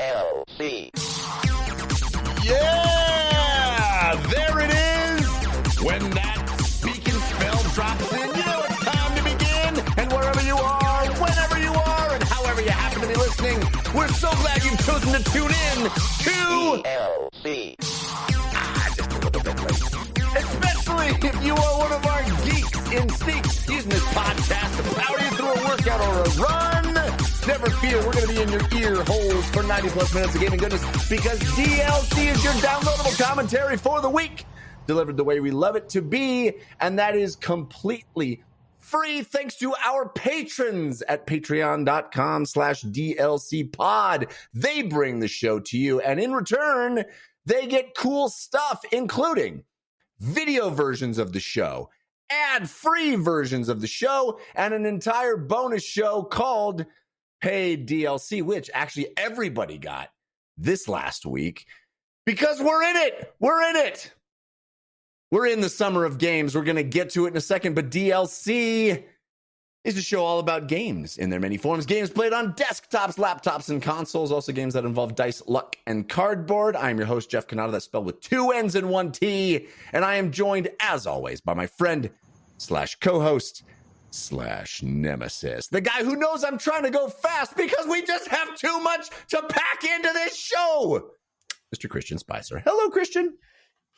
DLC. Yeah! There it is! When that speaking spell drops in, you know it's time to begin! And wherever you are, whenever you are, and however you happen to be listening, we're so glad you've chosen to tune in to DLC. Just a little bit late. Especially if you are one of our geeks in sneaks using this podcast to power you through a workout or a run. Never fear, we're going to be in your ear holes for 90 plus minutes of gaming goodness because DLC is your downloadable commentary for the week, delivered the way we love it to be, and that is completely free thanks to our patrons at patreon.com/DLCpod. They bring the show to you, and in return, they get cool stuff, including video versions of the show, ad-free versions of the show, and an entire bonus show called Paid DLC, which actually everybody got this last week because we're in it. We're in it. We're in the summer of games. We're going to get to it in a second, but DLC is a show all about games in their many forms. Games played on desktops, laptops, and consoles. Also games that involve dice, luck, and cardboard. I'm your host, Jeff Canada. That's spelled with 2 N's and 1 T. And I am joined, as always, by my friend / co-host / nemesis. The guy who knows I'm trying to go fast because we just have too much to pack into this show. Mr. Christian Spicer. Hello, Christian.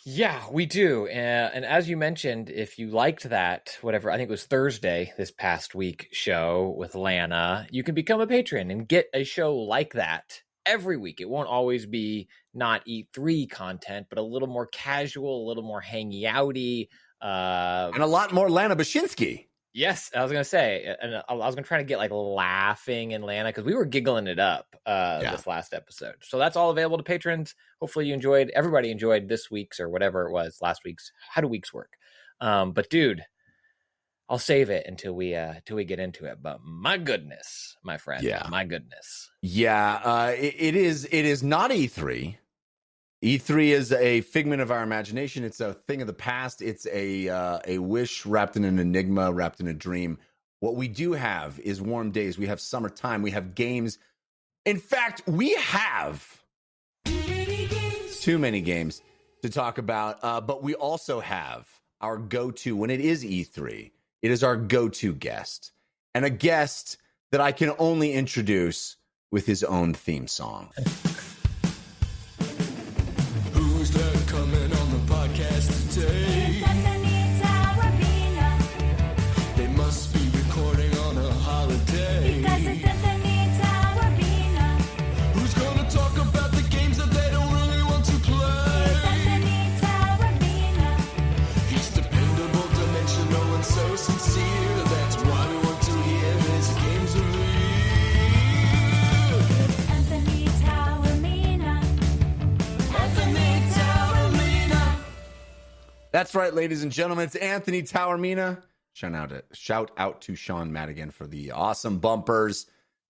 Yeah, we do. And as you mentioned, if you liked that, whatever, I think it was Thursday this past week show with Lana, you can become a patron and get a show like that every week. It won't always be not E3 content, but a little more casual, a little more hangy outy. And a lot more Lana Bashinsky. Yes, I was going to say, and I was going to try to get like laughing in Lana because we were giggling it up this last episode. So that's all available to patrons. Hopefully you enjoyed, everybody enjoyed this week's or whatever it was, last week's. How do weeks work? But dude, I'll save it until we get into it. But my goodness, my friend, my goodness. Yeah, it is not E3. E3 is a figment of our imagination. It's a thing of the past. It's a wish wrapped in an enigma, wrapped in a dream. What we do have is warm days. We have summertime. We have games. In fact, we have too many games to talk about. But we also have our go-to when it is E3. It is our go-to guest, and a guest that I can only introduce with his own theme song. Who's that coming on the podcast today? Anthony Taormina. They must be recording on a holiday. Because it's Anthony Taormina. Who's gonna talk about the games that they don't really want to play? It's Anthony Taormina. He's dependable, dimensional, and so sincere. That's why we want to hear his games review. It's Anthony Taormina. Anthony Taormina. That's right, ladies and gentlemen. It's Anthony Taormina. Shout out to Sean Madigan for the awesome bumpers.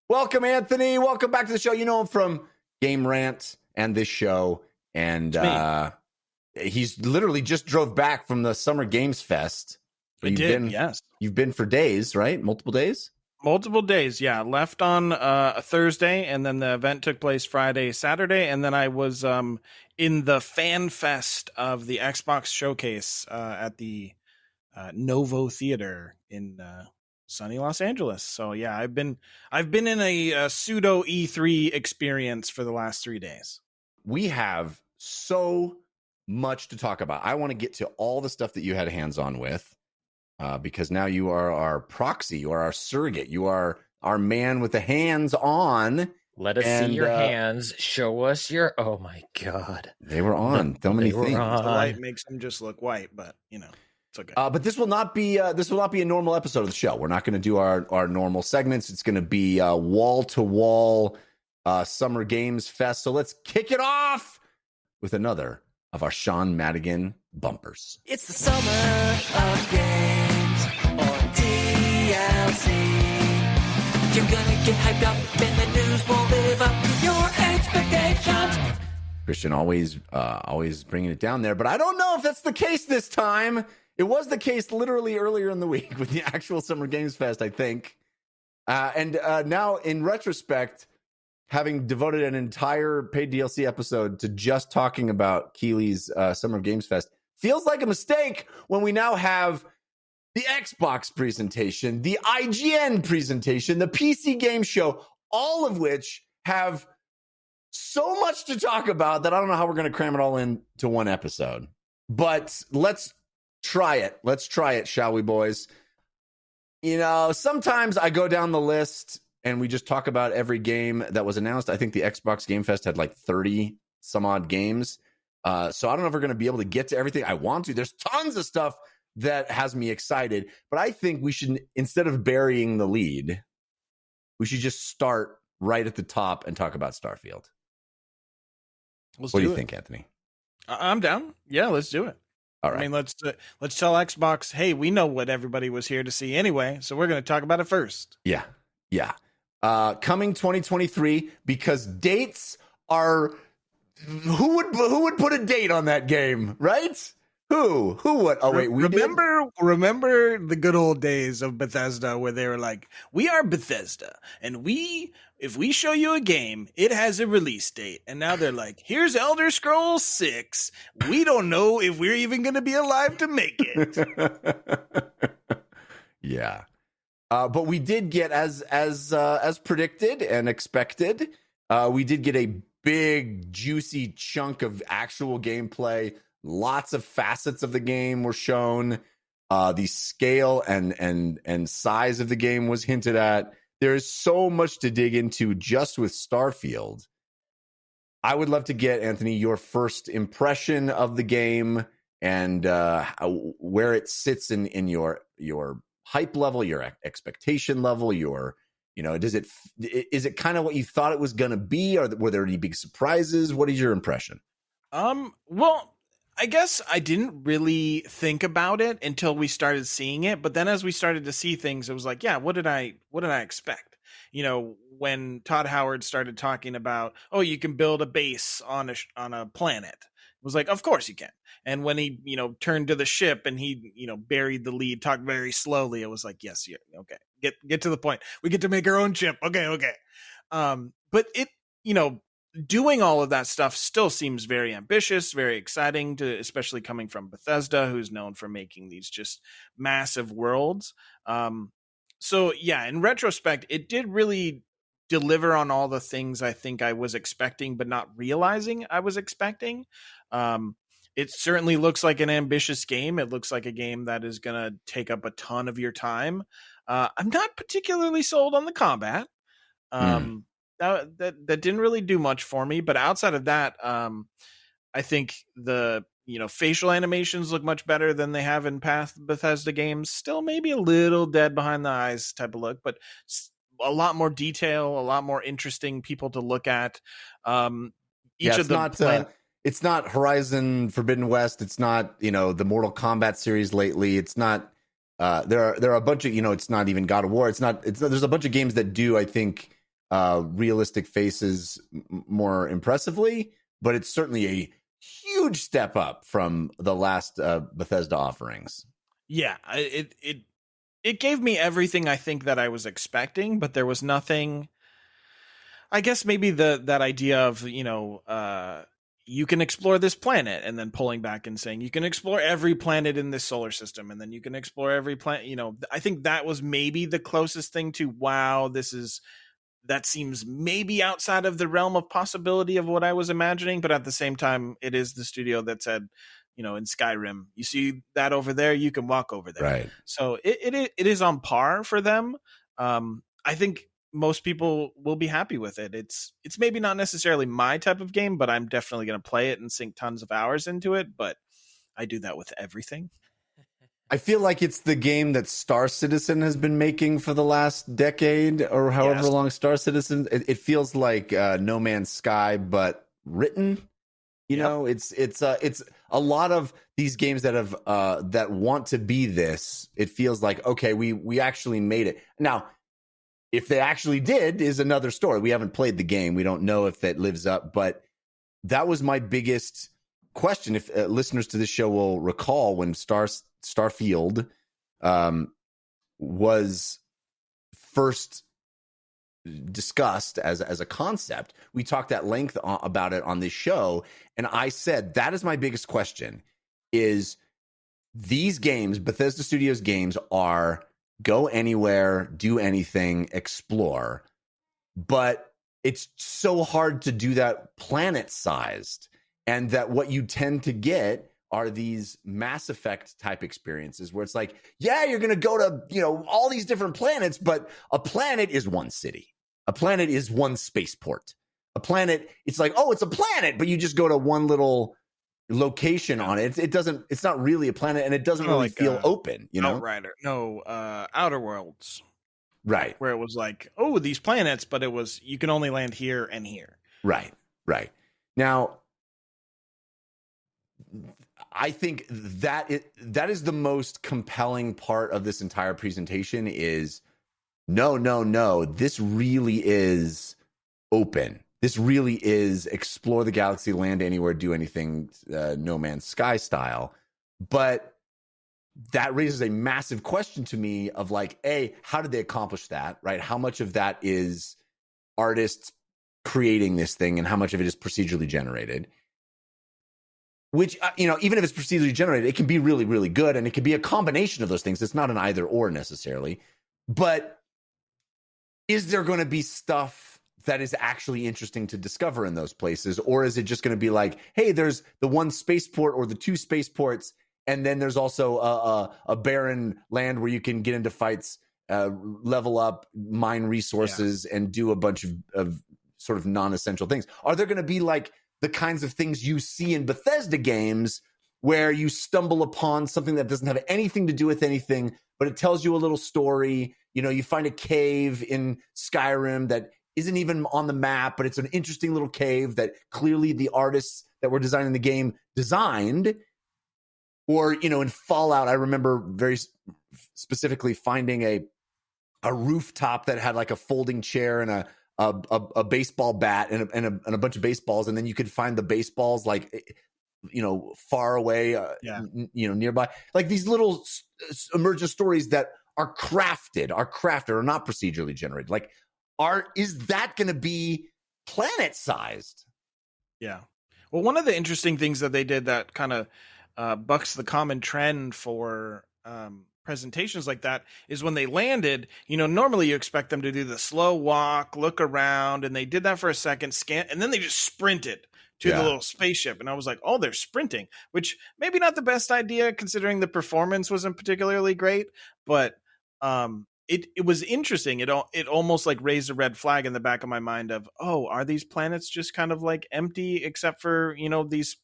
Welcome, Anthony. Welcome back to the show. You know him from Gamerant and this show. And he's literally just drove back from the Summer Games Fest. Yes. You've been for days, right? Multiple days? Multiple days, yeah. Left on a Thursday, and then the event took place Friday, Saturday, and then I was in the fan fest of the Xbox showcase at the Novo Theater in sunny Los Angeles. So yeah, I've been in a pseudo E3 experience for the last 3 days. We have so much to talk about. I want to get to all the stuff that you had hands on with. Because now you are our proxy, you are our surrogate, you are our man with the hands on. Let us see your hands. Show us your. Oh my God, they were on. So many things. The light makes them just look white, but you know it's okay. But this will not be a normal episode of the show. We're not going to do our normal segments. It's going to be wall to wall Summer Games Fest. So let's kick it off with another of our Sean Madigan bumpers. It's the summer of games on DLC. You're gonna get hyped up and the news won't live up to your expectations. Christian always bringing it down there, but I don't know if that's the case this time. It was the case literally earlier in the week with the actual Summer Games Fest, I think. And now in retrospect, having devoted an entire paid DLC episode to just talking about Keighley's Summer of Games Fest, feels like a mistake when we now have the Xbox presentation, the IGN presentation, the PC Game Show, all of which have so much to talk about that I don't know how we're going to cram it all into one episode. But let's try it. Let's try it, shall we, boys? You know, sometimes I go down the list and we just talk about every game that was announced. I think the Xbox Game Fest had like 30 some odd games. So I don't know if we're going to be able to get to everything I want to. There's tons of stuff that has me excited, but I think we should, instead of burying the lead, we should just start right at the top and talk about Starfield. What do you think, Anthony? I'm down. Yeah, let's do it. All right. I mean, let's tell Xbox, hey, we know what everybody was here to see anyway, so we're going to talk about it first. Yeah. Coming 2023, because dates are... Who would put a date on that game, right? Who would? Oh wait, remember the good old days of Bethesda where they were like, "We are Bethesda, and if we show you a game, it has a release date." And now they're like, "Here's Elder Scrolls 6. We don't know if we're even going to be alive to make it." Yeah, but we did get as predicted and expected. We did get a big juicy chunk of actual gameplay. Lots of facets of the game were shown. The scale and size of the game was hinted at. There is so much to dig into just with Starfield. I would love to get, Anthony, your first impression of the game and where it sits in your hype level, your expectation level, is it kind of what you thought it was going to be? Or were there any big surprises? What is your impression? Well, I guess I didn't really think about it until we started seeing it. But then as we started to see things, it was like, yeah, what did I expect? You know, when Todd Howard started talking about, oh, you can build a base on a planet. It was like, of course you can. And when he, turned to the ship and he, buried the lead, talked very slowly, it was like, yes, yeah, okay. Get to the point. We get to make our own chip. Okay. But it, doing all of that stuff still seems very ambitious, very exciting, especially coming from Bethesda, who's known for making these just massive worlds. So yeah, in retrospect, it did really deliver on all the things I think I was expecting, but not realizing I was expecting. It certainly looks like an ambitious game. It looks like a game that is going to take up a ton of your time. I'm not particularly sold on the combat. That didn't really do much for me. But outside of that, I think the facial animations look much better than they have in past Bethesda games. Still maybe a little dead behind the eyes type of look, but a lot more detail, a lot more interesting people to look at. It's not Horizon Forbidden West. It's not, the Mortal Kombat series lately. It's not, there are a bunch of, it's not even God of War. There's a bunch of games that do, I think, realistic faces more impressively, but it's certainly a huge step up from the last Bethesda offerings. Yeah, it gave me everything I think that I was expecting, but there was nothing. I guess maybe that idea of you can explore this planet, and then pulling back and saying you can explore every planet in this solar system, and then you can explore every planet. I think that was maybe the closest thing to wow. That seems maybe outside of the realm of possibility of what I was imagining, but at the same time, it is the studio that said, in Skyrim, you see that over there, you can walk over there. Right. So it is on par for them. I think most people will be happy with it. It's maybe not necessarily my type of game, but I'm definitely going to play it and sink tons of hours into it. But I do that with everything. I feel like it's the game that Star Citizen has been making for the last decade or however long Star Citizen. It feels like No Man's Sky, but written. It's a lot of these games that have that want to be this. It feels like, okay, we actually made it. Now, if they actually did, is another story. We haven't played the game. We don't know if that lives up. But that was my biggest question. If listeners to this show will recall, when Starfield was first discussed as a concept. We talked at length about it on this show, and I said that is my biggest question: is these games, Bethesda Studios games, are go anywhere, do anything, explore, but it's so hard to do that planet sized, and that what you tend to get are these Mass Effect type experiences where it's like, yeah, you're going to go to, all these different planets, but a planet is one city. A planet is one spaceport. A planet, it's like, oh, it's a planet, but you just go to one little location on it. It's not really a planet, and it doesn't really feel open, Outrider. No, Outer Worlds. Right. Where it was like, oh, these planets, but it was, you can only land here and here. Right. Now, I think that is the most compelling part of this entire presentation is no. This really is open. This really is explore the galaxy, land anywhere, do anything, No Man's Sky style. But that raises a massive question to me of like, A, how did they accomplish that, right? How much of that is artists creating this thing and how much of it is procedurally generated? Which, even if it's procedurally generated, it can be really, really good. And it can be a combination of those things. It's not an either or necessarily. But is there going to be stuff that is actually interesting to discover in those places? Or is it just going to be like, hey, there's the one spaceport or the two spaceports, and then there's also a barren land where you can get into fights, level up, mine resources, and do a bunch of sort of non-essential things? Are there going to be like the kinds of things you see in Bethesda games where you stumble upon something that doesn't have anything to do with anything, but it tells you a little story? You find a cave in Skyrim that isn't even on the map, but it's an interesting little cave that clearly the artists that were designing the game designed. Or, in Fallout, I remember very specifically finding a rooftop that had like a folding chair and a baseball bat and a bunch of baseballs, and then you could find the baseballs like far away, nearby. Like these little emergent stories that are crafted, are not procedurally generated. Like, is that going to be planet sized? Yeah. Well, one of the interesting things that they did that kind of bucks the common trend for presentations like that is when they landed, normally you expect them to do the slow walk, look around, and they did that for a second, scan, and then they just sprinted to the little spaceship. And I was like, oh, they're sprinting, which maybe not the best idea considering the performance wasn't particularly great, but it was interesting. It almost like raised a red flag in the back of my mind of, oh, are these planets just kind of like empty except for, these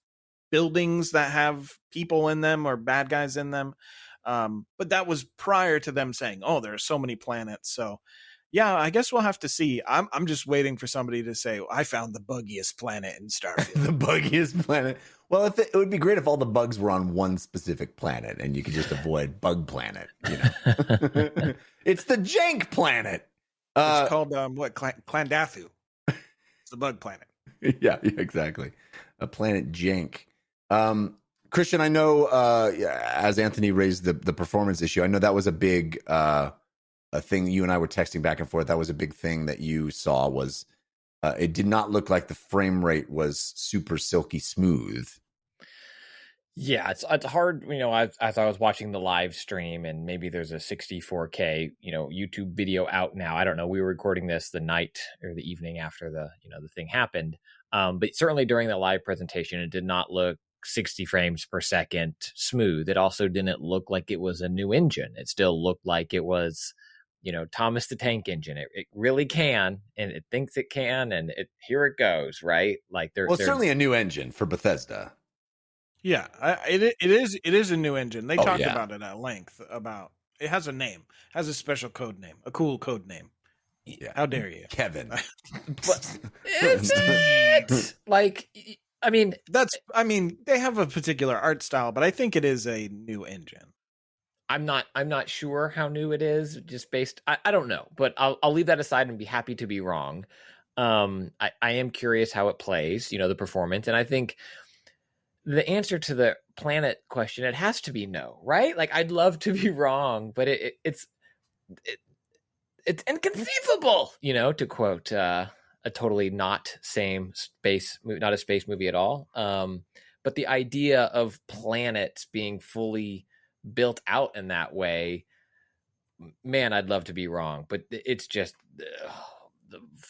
buildings that have people in them or bad guys in them? But that was prior to them saying, oh, there are so many planets. So yeah, I guess we'll have to see. I'm just waiting for somebody to say, I found the buggiest planet in Starfield. The buggiest planet. Well, it would be great if all the bugs were on one specific planet and you could just avoid Bug Planet. It's the Jank Planet. It's called Clandathu. It's the bug planet. Yeah, exactly. A planet Jank. Christian, I know as Anthony raised the performance issue, I know that was a big a thing you and I were texting back and forth. That was a big thing that you saw was it did not look like the frame rate was super silky smooth. Yeah, it's hard. As I was watching the live stream, and maybe there's a 64K, YouTube video out now. I don't know. We were recording this the night or the evening after the thing happened. But certainly during the live presentation, it did not look 60 frames per second smooth. It also didn't look like it was a new engine. It still looked like it was, Thomas the Tank Engine. It really can, and it thinks it can, and here it goes, right? Like it's certainly a new engine for Bethesda. Yeah, it is a new engine. They talked about it at length. About it has a name, has a special code name, a cool code name. Yeah. How dare you, Kevin? But is it like? I mean, they have a particular art style, but I think it is a new engine. I'm not sure how new it is, just based. I don't know, but I'll leave that aside and be happy to be wrong. I am curious how it plays, the performance, and I think the answer to the planet question, it has to be no, right? Like, I'd love to be wrong, but it's inconceivable, to quote a totally not a space movie at all. But the idea of planets being fully built out in that way, man, I'd love to be wrong, but it's just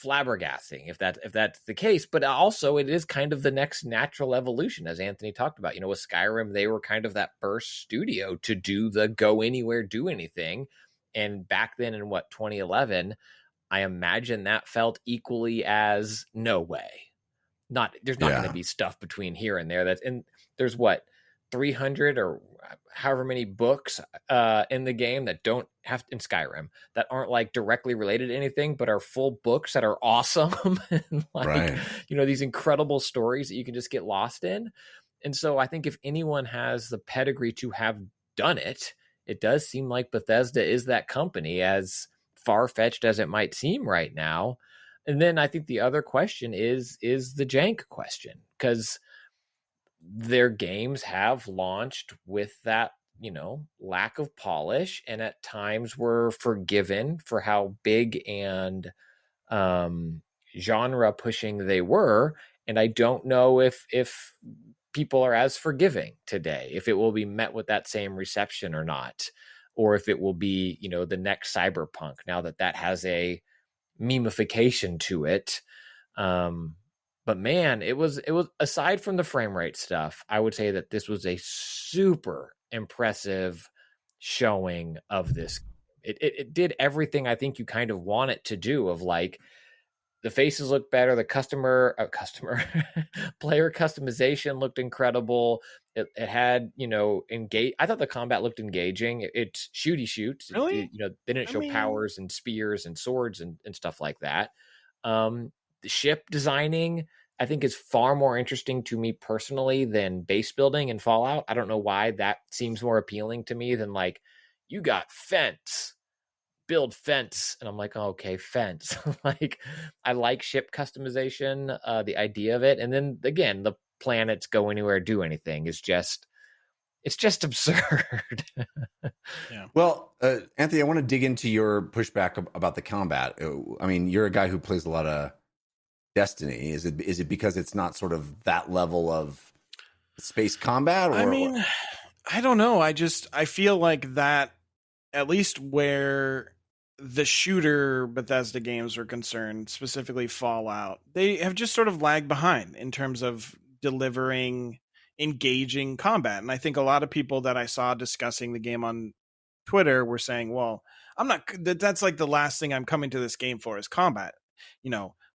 flabbergasting if that's the case. But also, it is kind of the next natural evolution, as Anthony talked about. With Skyrim, they were kind of that first studio to do the go anywhere, do anything. And back then in 2011, I imagine that felt equally as no way. There's not going to be stuff between here and there. There's 300 or however many books in the game that don't have in Skyrim that aren't like directly related to anything, but are full books that are awesome and Right. These incredible stories that you can just get lost in. And so I think if anyone has the pedigree to have done it, it does seem like Bethesda is that company, as far-fetched as it might seem right now. And then I think the other question is the jank question, because their games have launched with that, lack of polish, and at times were forgiven for how big and genre pushing they were. And I don't know if people are as forgiving today, if it will be met with that same reception or not, or if it will be, the next Cyberpunk, now that has a memification to it. But man, it was aside from the frame rate stuff, I would say that this was a super impressive showing of this. It did everything I think you kind of want it to do, of like, the faces look better, the customer player customization looked incredible. It had, engage. I thought the combat looked engaging. It's shooty shoots. Really? They didn't show powers and spears and swords and stuff like that. The ship designing, I think, is far more interesting to me personally than base building in Fallout. I don't know why that seems more appealing to me than like, you got fence, build fence, and I'm like, oh, okay, fence. Like, I like ship customization, the idea of it. And then again, the planets go anywhere, do anything is just, it's just absurd. Yeah. Well, Anthony, I want to dig into your pushback about the combat. I mean, you're a guy who plays a lot of Destiny. Is it because it's not sort of that level of space combat? Or, I mean, I don't know. I feel like that, at least where the shooter Bethesda games are concerned, specifically Fallout, they have just sort of lagged behind in terms of delivering engaging combat. And I think a lot of people that I saw discussing the game on Twitter were saying, well, that's like the last thing I'm coming to this game for is combat,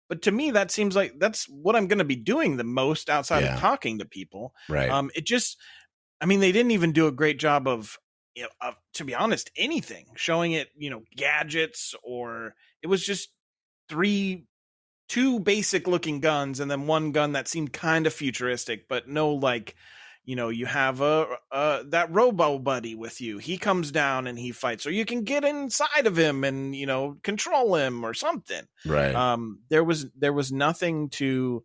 But to me, that seems like that's what I'm going to be doing the most outside of talking to people. Right. They didn't even do a great job of, to be honest, anything showing it, gadgets, or it was just two basic looking guns and then one gun that seemed kind of futuristic, but no, like, you have that robo buddy with you. He comes down and he fights, or you can get inside of him and, control him or something. Right. There was nothing to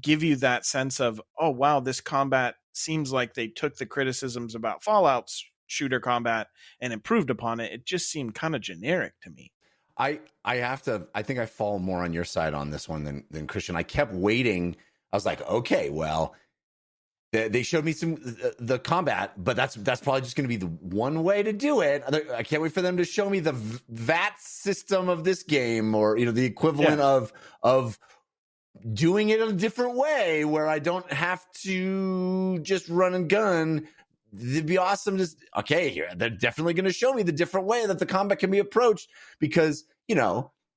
give you that sense of, oh, wow, this combat seems like they took the criticisms about Fallout's shooter combat and improved upon it. It just seemed kind of generic to me. I think I fall more on your side on this one than Christian. I kept waiting. I was like, okay, well, they showed me the combat, but that's probably just going to be the one way to do it. I can't wait for them to show me the VAT system of this game, or the equivalent of doing it in a different way where I don't have to just run and gun. It'd be awesome. Here, they're definitely going to show me the different way that the combat can be approached, because, in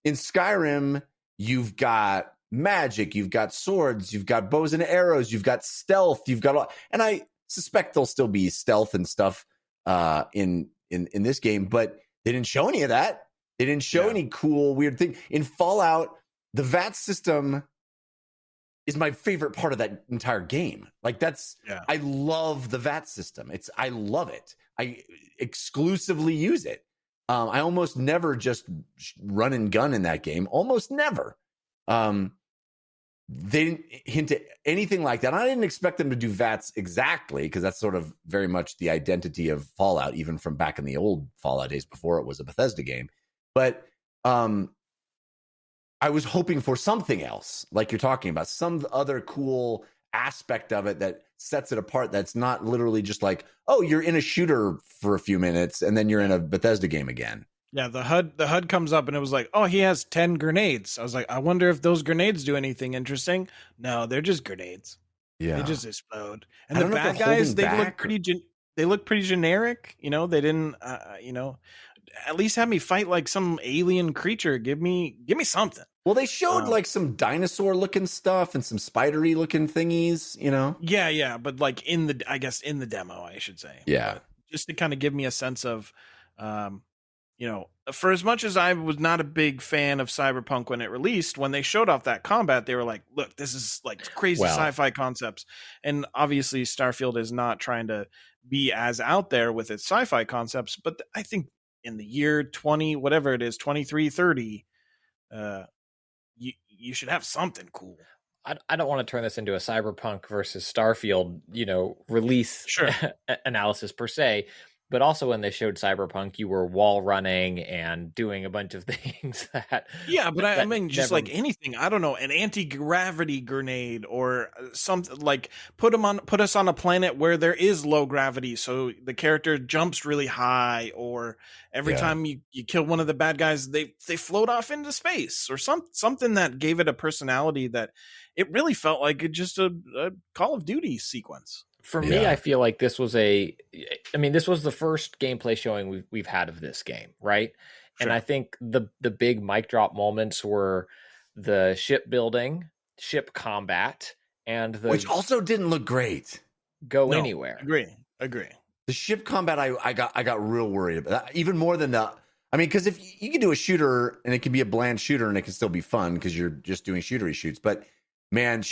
Skyrim, you've got magic, you've got swords, you've got bows and arrows, you've got stealth, and I suspect there'll still be stealth and stuff in this game, but they didn't show any of that. They didn't show any cool, weird thing. In Fallout, the VAT system is my favorite part of that entire game. Like, I love the VAT system. I love it. I exclusively use it. I almost never just run and gun in that game. Almost never. They didn't hint at anything like that. I didn't expect them to do VATs exactly, because that's sort of very much the identity of Fallout, even from back in the old Fallout days before it was a Bethesda game. But I was hoping for something else, like you're talking about, some other cool aspect of it that sets it apart. That's not literally just like, oh, you're in a shooter for a few minutes and then you're in a Bethesda game again. Yeah, the HUD comes up and it was like, oh, he has 10 grenades. I was like, I wonder if those grenades do anything interesting. No, they're just grenades. Yeah, They just explode. And I the don't know if bad they're guys, holding they look back pretty. They look pretty generic. You know, they didn't. You know, at least have me fight like some alien creature. Give me something. Well, they showed like some dinosaur looking stuff and some spidery looking thingies, you know? Yeah, but like in the demo, I should say. Yeah. But just to kind of give me a sense of, you know, for as much as I was not a big fan of Cyberpunk when it released, when they showed off that combat, they were like, look, this is like crazy sci-fi concepts. And obviously Starfield is not trying to be as out there with its sci-fi concepts, but I think in the year 20, whatever it is, 23, 30, you should have something cool. I don't want to turn this into a Cyberpunk versus Starfield, you know, release analysis per se, but also when they showed Cyberpunk, you were wall running and doing a bunch of things that. Yeah, but I mean, just like anything, I don't know, an anti-gravity grenade or something like put us on a planet where there is low gravity, so the character jumps really high, or every time you kill one of the bad guys, they float off into space, or something that gave it a personality that it really felt like just a Call of Duty sequence. For me, I feel like this was this was the first gameplay showing we've had of this game, right? Sure. And I think the big mic drop moments were the ship building, ship combat, and which also didn't look great. Anywhere. Agree. The ship combat, I got real worried about that, even more than the. I mean, because if you can do a shooter and it can be a bland shooter and it can still be fun because you're just doing shootery shoots, but man,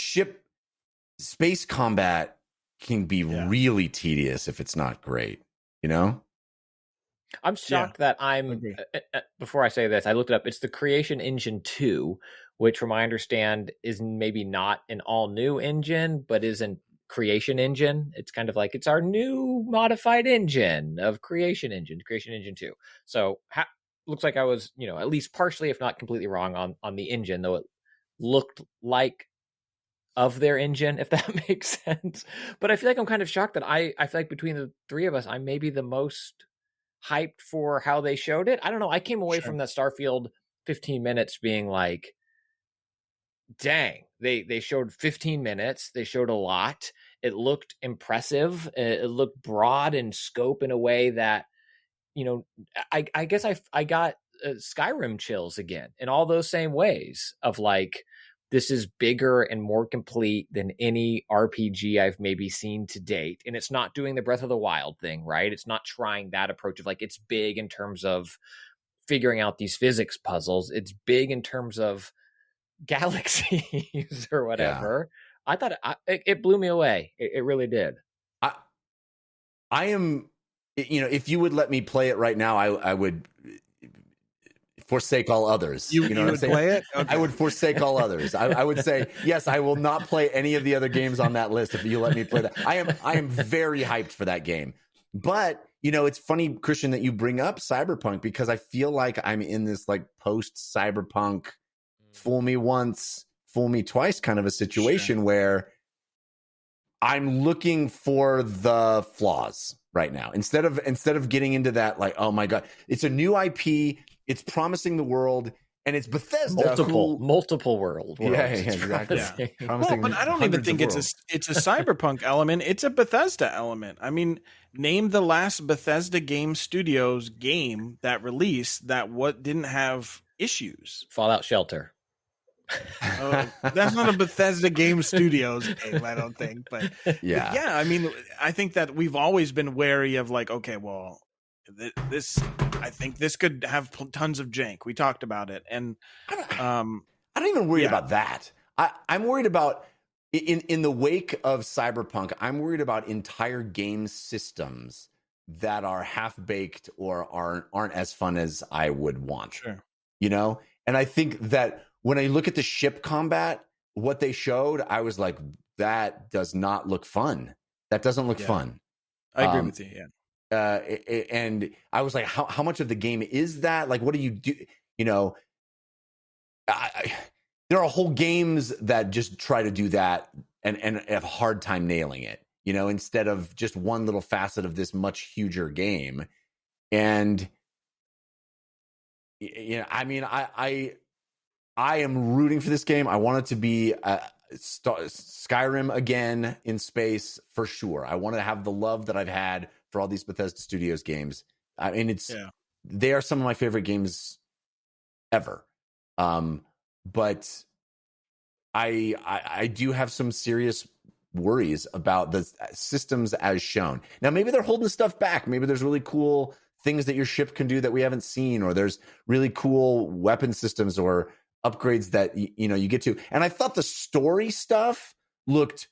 space combat can be really tedious if it's not great, you know? I'm shocked that before I say this, I looked it up. It's the Creation Engine 2, which from my understand is maybe not an all new engine, but is a Creation Engine. It's kind of like, it's our new modified engine of Creation Engine 2. So looks like I was, you know, at least partially, if not completely wrong on the engine, though it looked like of their engine, if that makes sense. But I feel like I'm kind of shocked that I feel like between the three of us, I'm maybe the most hyped for how they showed it. I don't know. I came away from that Starfield 15 minutes being like, dang, they showed 15 minutes. They showed a lot. It looked impressive. It looked broad in scope in a way that, you know, I guess I got Skyrim chills again in all those same ways of like, this is bigger and more complete than any RPG I've maybe seen to date. And it's not doing the Breath of the Wild thing, right? It's not trying that approach of like, it's big in terms of figuring out these physics puzzles. It's big in terms of galaxies or whatever. Yeah. I thought it blew me away. It really did. I am, you know, if you would let me play it right now, I would forsake all others. You know what I'm saying? Play it? Okay. I would forsake all others. I would say, yes, I will not play any of the other games on that list if you let me play that. I am very hyped for that game. But, you know, it's funny, Christian, that you bring up Cyberpunk because I feel like I'm in this like post-Cyberpunk fool me once, fool me twice kind of a situation where I'm looking for the flaws right now. Instead of getting into that like, oh my God, it's a new IP, it's promising the world, and it's Bethesda. Multiple worlds. Yeah, exactly. Yeah. Well, but I don't even think it's a Cyberpunk element. It's a Bethesda element. I mean, name the last Bethesda Game Studios game that released that didn't have issues. Fallout Shelter. That's not a Bethesda Game Studios game, I don't think. But yeah, I mean, I think that we've always been wary of like, okay, well, I think this could have tons of jank. We talked about it, and I don't even worry about that. I'm worried about in the wake of Cyberpunk. I'm worried about entire game systems that are half baked or aren't as fun as I would want. Sure, you know. And I think that when I look at the ship combat, what they showed, I was like, that does not look fun. That doesn't look fun. I agree with you. Yeah. and I was like, how much of the game is that? Like, what do you do? You know, there are whole games that just try to do that and have a hard time nailing it, you know, instead of just one little facet of this much huger game. And, you know, I mean, I am rooting for this game. I want it to be Skyrim again in space for sure. I want to have the love that I've had for all these Bethesda Studios games. I mean, they are some of my favorite games ever. But I do have some serious worries about the systems as shown. Now, maybe they're holding stuff back. Maybe there's really cool things that your ship can do that we haven't seen, or there's really cool weapon systems or upgrades that you know you get to. And I thought the story stuff looked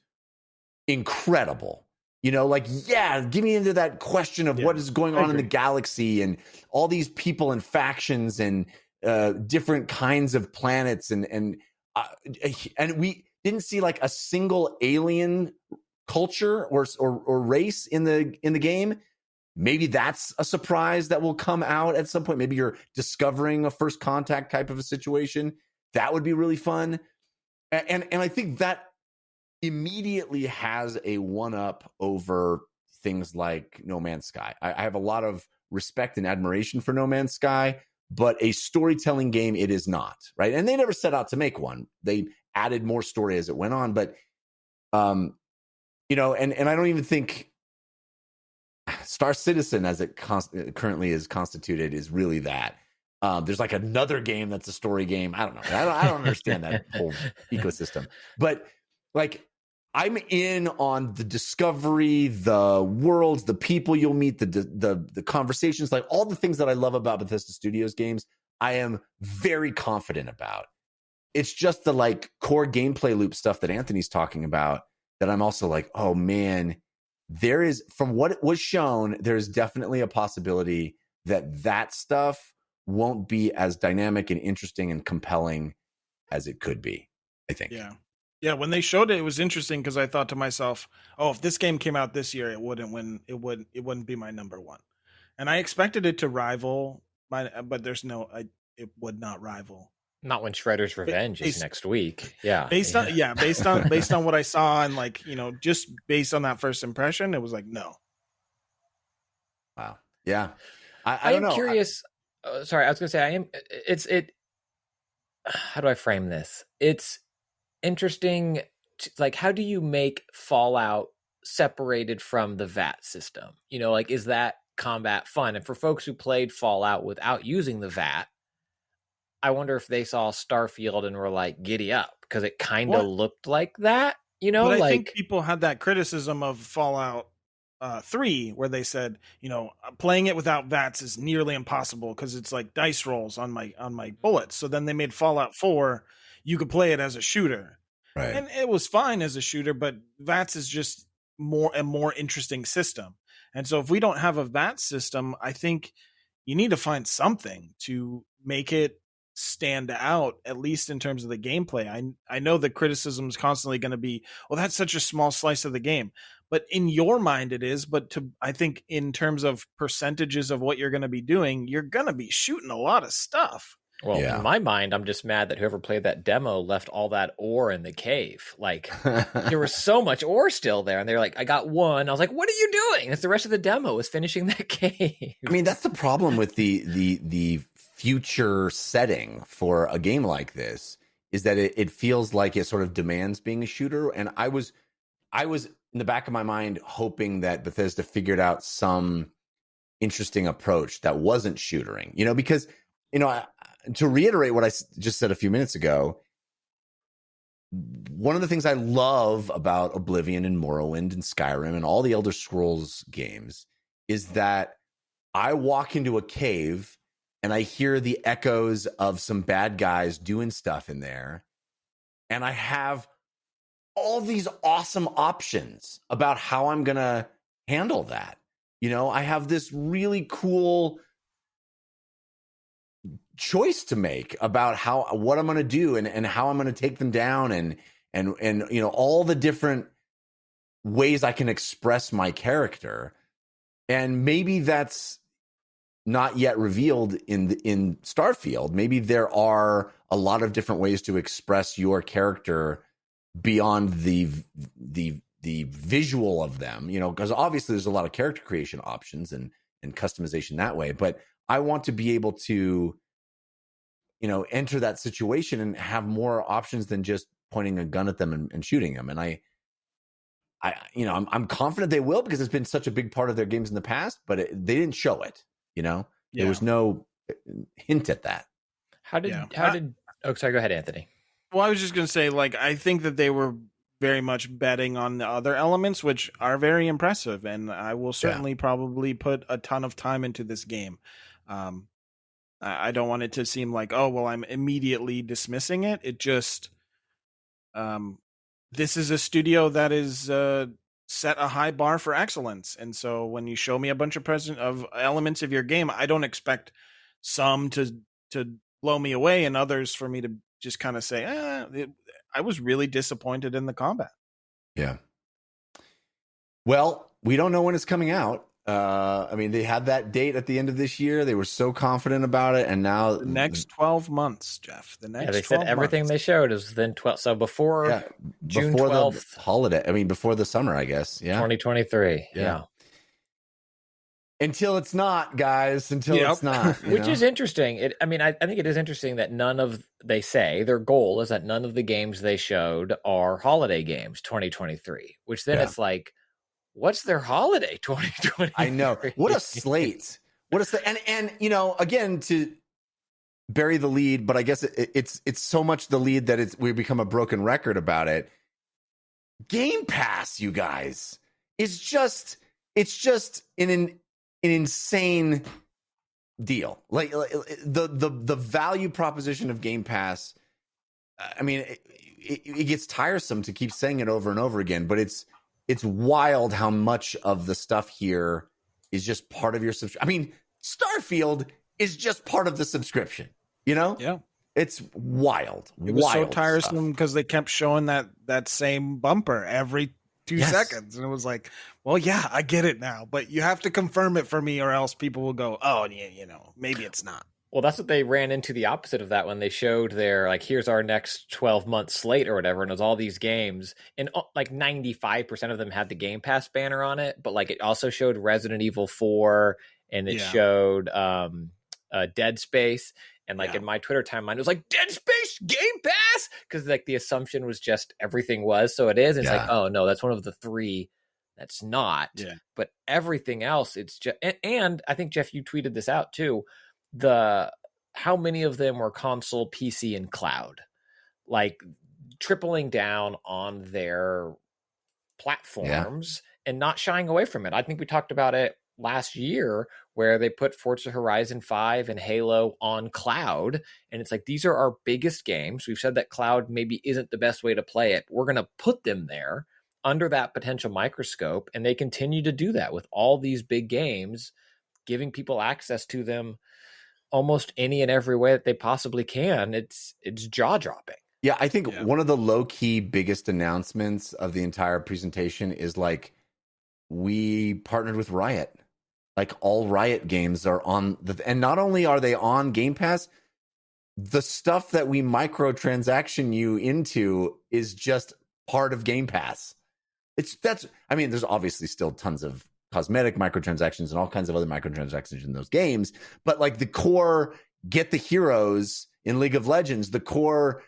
incredible. You know, like, yeah, give me into that question of what is going on in the galaxy and all these people and factions and different kinds of planets and we didn't see like a single alien culture or race in the game. Maybe that's a surprise that will come out at some point. Maybe you're discovering a first contact type of a situation. That would be really fun. And I think that immediately has a one-up over things like No Man's Sky. I have a lot of respect and admiration for No Man's Sky, but a storytelling game it is not, right? And they never set out to make one. They added more story as it went on, but you know, and I don't even think Star Citizen, as it currently is constituted, is really that. There's like another game that's a story game. I don't know. I don't understand that whole ecosystem. But like, I'm in on the discovery, the worlds, the people you'll meet, the conversations, like all the things that I love about Bethesda Studios games. I am very confident about. It's just the like core gameplay loop stuff that Anthony's talking about that I'm also like, oh man, there is, from what was shown, there's definitely a possibility that stuff won't be as dynamic and interesting and compelling as it could be, I think. Yeah, when they showed it, it was interesting because I thought to myself, oh, if this game came out this year, it wouldn't win. It wouldn't be my number one. And I expected it to rival but there's no, it would not rival. Not when Shredder's Revenge is next week. Yeah. Based on what I saw and like, you know, just based on that first impression, it was like, no. Wow. Yeah. I don't know. I'm curious. Sorry, I was going to say, how do I frame this? It's interesting. Like, how do you make Fallout separated from the VAT system? You know, like, is that combat fun? And for folks who played Fallout without using the VAT, I wonder if they saw Starfield and were like, giddy up, because it kind of looked like that, you know? But I think people had that criticism of Fallout 3, where they said, you know, playing it without VATs is nearly impossible because it's like dice rolls on my bullets. So then they made Fallout 4, you could play it as a shooter. Right. And it was fine as a shooter, but VATs is just a more interesting system. And so if we don't have a VAT system, I think you need to find something to make it stand out, at least in terms of the gameplay. I know the criticism is constantly going to be, well, that's such a small slice of the game, but in your mind it is. But I think in terms of percentages of what you're going to be doing, you're going to be shooting a lot of stuff. Well, in my mind, I'm just mad that whoever played that demo left all that ore in the cave. Like, there was so much ore still there, and they're like, I got one. I was like, what are you doing? It's the rest of the demo was finishing that cave. I mean, that's the problem with the future setting for a game like this, is that it feels like it sort of demands being a shooter. And I was in the back of my mind hoping that Bethesda figured out some interesting approach that wasn't shootering, you know, because, you know, to reiterate what I just said a few minutes ago, one of the things I love about Oblivion and Morrowind and Skyrim and all the Elder Scrolls games is that I walk into a cave and I hear the echoes of some bad guys doing stuff in there, and I have all these awesome options about how I'm going to handle that. You know, I have this really cool choice to make about what I'm going to do and how I'm going to take them down and you know, all the different ways I can express my character. And maybe that's not yet revealed in Starfield. Maybe there are a lot of different ways to express your character beyond the visual of them, because obviously there's a lot of character creation options and customization that way. But I want to be able to, enter that situation and have more options than just pointing a gun at them and shooting them. And I'm confident they will, because it's been such a big part of their games in the past, but they didn't show it. There was no hint at that. How did oh, sorry, go ahead, Anthony. Well, I was just going to say, I think that they were very much betting on the other elements, which are very impressive. And I will certainly probably put a ton of time into this game. I don't want it to seem like, oh, well, I'm immediately dismissing it. It just, this is a studio that is set a high bar for excellence. And so when you show me a bunch of elements of your game, I don't expect some to blow me away and others for me to just kind of say, I was really disappointed in the combat. Yeah. Well, we don't know when it's coming out. They had that date at the end of this year. They were so confident about it, and now the next 12 months, Jeff. The next, they said everything months. They showed is within 12. So before June 12th, the holiday. Before the summer, I guess. Yeah, 2023. Yeah. Until it's not, guys. Until it's not. Which is interesting. I think it is interesting that they say their goal is that none of the games they showed are holiday games 2023, which then it's like, what's their holiday 2023? I know. What a slate. And again, to bury the lead, but I guess it's so much the lead that we've become a broken record about it. Game Pass, you guys, it's just an insane deal. Like the value proposition of Game Pass. It gets tiresome to keep saying it over and over again, but it's wild how much of the stuff here is just part of your subscription. Starfield is just part of the subscription, Yeah. It's wild. It was so tiresome because they kept showing that same bumper every 2 seconds. And it was like, well, yeah, I get it now, but you have to confirm it for me or else people will go, oh, yeah, maybe it's not. Well, that's what they ran into the opposite of that when they showed their, here's our next 12-month slate or whatever. And it was all these games, and 95% of them had the Game Pass banner on it. But it also showed Resident Evil 4, and it showed Dead Space. And in my Twitter timeline, it was like, Dead Space Game Pass, because the assumption was just everything was, so it is. And it's oh no, that's one of the three that's not. Yeah. But everything else, it's just. And I think, Jeff, you tweeted this out too. How many of them were console, PC, and cloud, tripling down on their platforms and not shying away from it. I think we talked about it last year where they put Forza Horizon 5 and Halo on cloud. And it's these are our biggest games. We've said that cloud maybe isn't the best way to play it. We're going to put them there under that potential microscope. And they continue to do that with all these big games, giving people access to them almost any and every way that they possibly can. It's jaw-dropping. Yeah, I think one of the low-key biggest announcements of the entire presentation is we partnered with Riot. All Riot games are on and not only are they on Game Pass, the stuff that we microtransaction you into is just part of Game Pass. There's obviously still tons of cosmetic microtransactions and all kinds of other microtransactions in those games, but the core get the heroes in League of Legends, the core,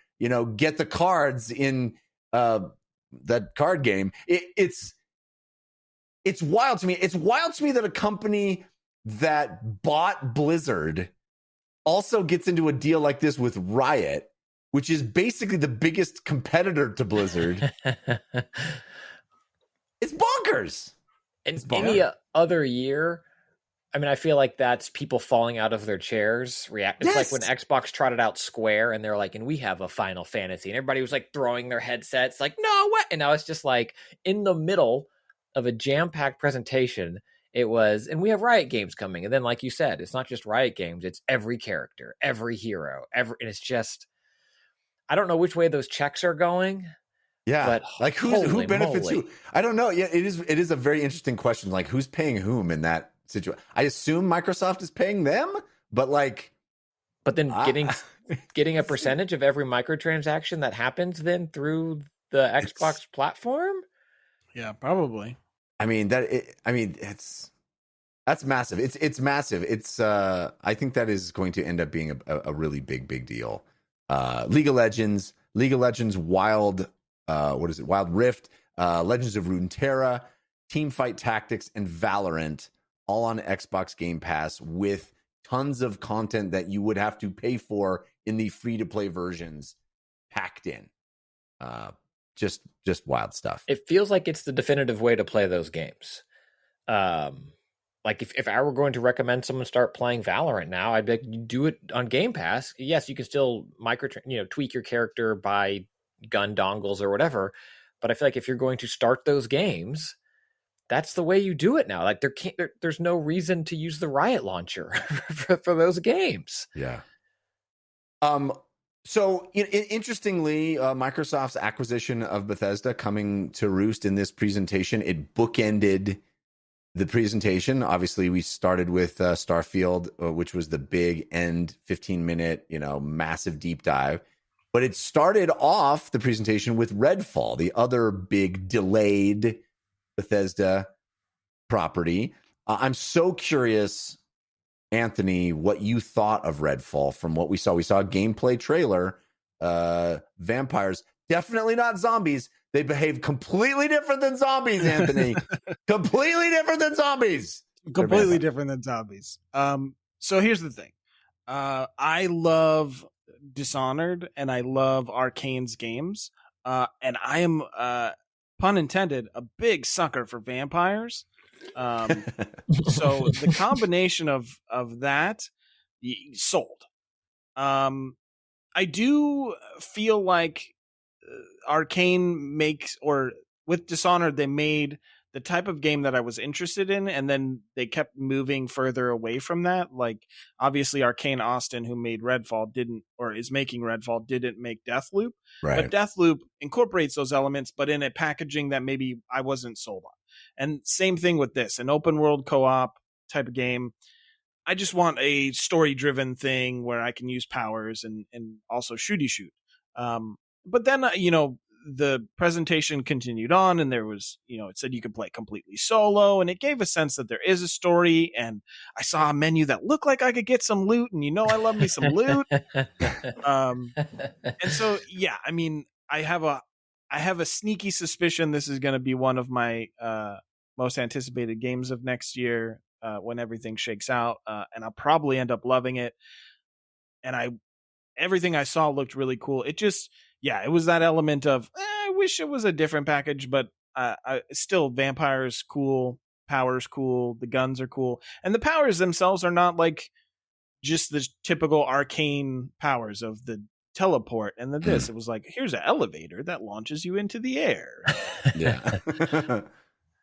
get the cards in that card game. It's wild to me. It's wild to me that a company that bought Blizzard also gets into a deal like this with Riot, which is basically the biggest competitor to Blizzard. It's bonkers. And any other year, I feel like that's people falling out of their chairs. It's like when Xbox trotted out Square and they're and we have a Final Fantasy. And everybody was throwing their headsets no, what? And now it's just in the middle of a jam-packed presentation, it was, and we have Riot games coming. And then, like you said, it's not just Riot games. It's every character, every hero, and it's just, I don't know which way those checks are going. Yeah, but who benefits who? I don't know. Yeah, it is a very interesting question. Who's paying whom in that situation. I assume Microsoft is paying them, but like, but then getting a percentage of every microtransaction that happens then through the Xbox platform. Yeah, probably. I mean that's massive. It's massive. It's I think that is going to end up being a really big deal. League of Legends, Wild, what is it? Wild Rift, Legends of Runeterra, Teamfight Tactics, and Valorant, all on Xbox Game Pass with tons of content that you would have to pay for in the free-to-play versions packed in. Just wild stuff. It feels like it's the definitive way to play those games. Like if I were going to recommend someone start playing Valorant now, I'd be like, you do it on Game Pass. Yes, you can still tweak your character by gun dongles or whatever. But I feel like if you're going to start those games, that's the way you do it now. Like there's no reason to use the Riot launcher for those games. Yeah. So interestingly, Microsoft's acquisition of Bethesda coming to roost in this presentation, it bookended the presentation. Obviously, we started with Starfield, which was the big end 15-minute, massive deep dive. But it started off the presentation with Redfall, the other big delayed Bethesda property. I'm so curious, Anthony, what you thought of Redfall from what we saw. We saw a gameplay trailer. Vampires, definitely not zombies. They behave completely different than zombies, Anthony. Completely different than zombies. Completely different than zombies. So here's the thing. I love Dishonored and I love Arcane's games. And I am, pun intended, a big sucker for vampires. So the combination of that sold. I do feel like Arcane makes, or with Dishonored, they made the type of game that I was interested in, and then they kept moving further away from that. Like, obviously, Arcane Austin, who made Redfall, is making Redfall, didn't make Deathloop. Right. But Deathloop incorporates those elements, but in a packaging that maybe I wasn't sold on. And same thing with this, an open world co-op type of game. I just want a story-driven thing where I can use powers and also shooty shoot. But then, the presentation continued on, and there was, it said you could play completely solo, and it gave a sense that there is a story. And I saw a menu that looked like I could get some loot, and I love me some loot. And so, yeah, I mean, I have a sneaky suspicion this is going to be one of my most anticipated games of next year when everything shakes out, and I'll probably end up loving it. And everything I saw looked really cool. It just, it was that element of, I wish it was a different package, but still, vampires cool, powers cool, the guns are cool. And the powers themselves are not like just the typical Arcane powers of the teleport and this. It was like, here's an elevator that launches you into the air. Yeah.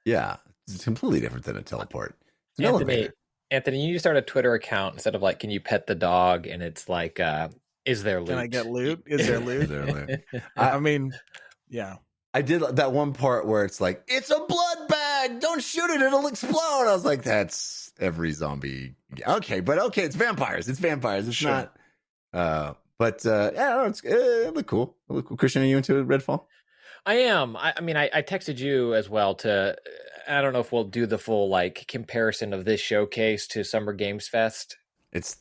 Yeah. It's completely different than a teleport. It's an elevator. Anthony, you need to start a Twitter account instead of like, can you pet the dog? And it's like, is there loot? Can I get loot? Is there loot? Is there loot? I mean, yeah. I did that one part where it's like, it's a blood bag. Don't shoot it. It'll explode. I was like, that's every zombie. Okay. It's vampires. It's Sure. not. It looked cool. Christian, are you into Redfall? I am. I mean, I texted you as well I don't know if we'll do the full like comparison of this showcase to Summer Games Fest. This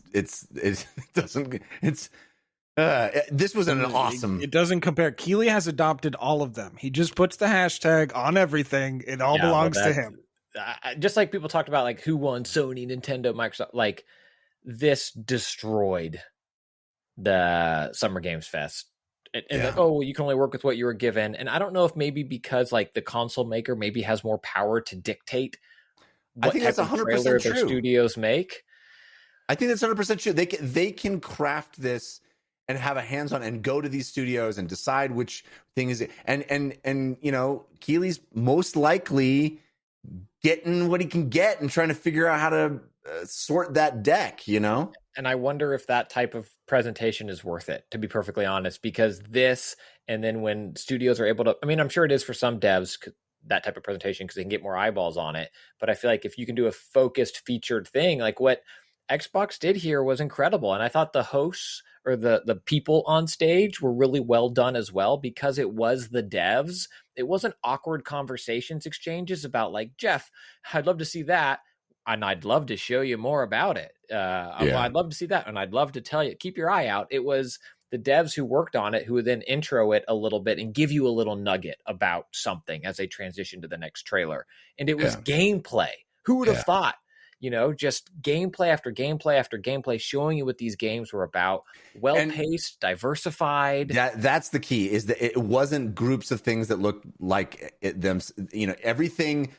was an awesome. It doesn't compare. Keeley has adopted all of them. He just puts the hashtag on everything. It all belongs to him. Just like people talked about, like who won, Sony, Nintendo, Microsoft. Like this destroyed the Summer Games Fest. And like, you can only work with what you were given. And I don't know if maybe because like the console maker maybe has more power to dictate what I think type that's 100% of trailer true. their studios make. I think that's 100% true. They can craft this and have a hands-on and go to these studios and decide which thing is it. And Keely's most likely getting what he can get and trying to figure out how to sort that deck, And I wonder if that type of presentation is worth it, to be perfectly honest, because this, and then when studios are able to, I mean, I'm sure it is for some devs, that type of presentation because they can get more eyeballs on it. But I feel like if you can do a focused featured thing, like what Xbox did here was incredible. And I thought the hosts or the people on stage were really well done as well, because it was the devs. It wasn't awkward conversations, exchanges about like, Jeff, I'd love to see that. And I'd love to show you more about it. Well, I'd love to see that. And I'd love to tell you, keep your eye out. It was the devs who worked on it who would then intro it a little bit and give you a little nugget about something as they transition to the next trailer. And it was gameplay. Who would have thought? Just gameplay after gameplay after gameplay, showing you what these games were about. Well-paced, diversified. That's the key, is that it wasn't groups of things that looked like them. Everything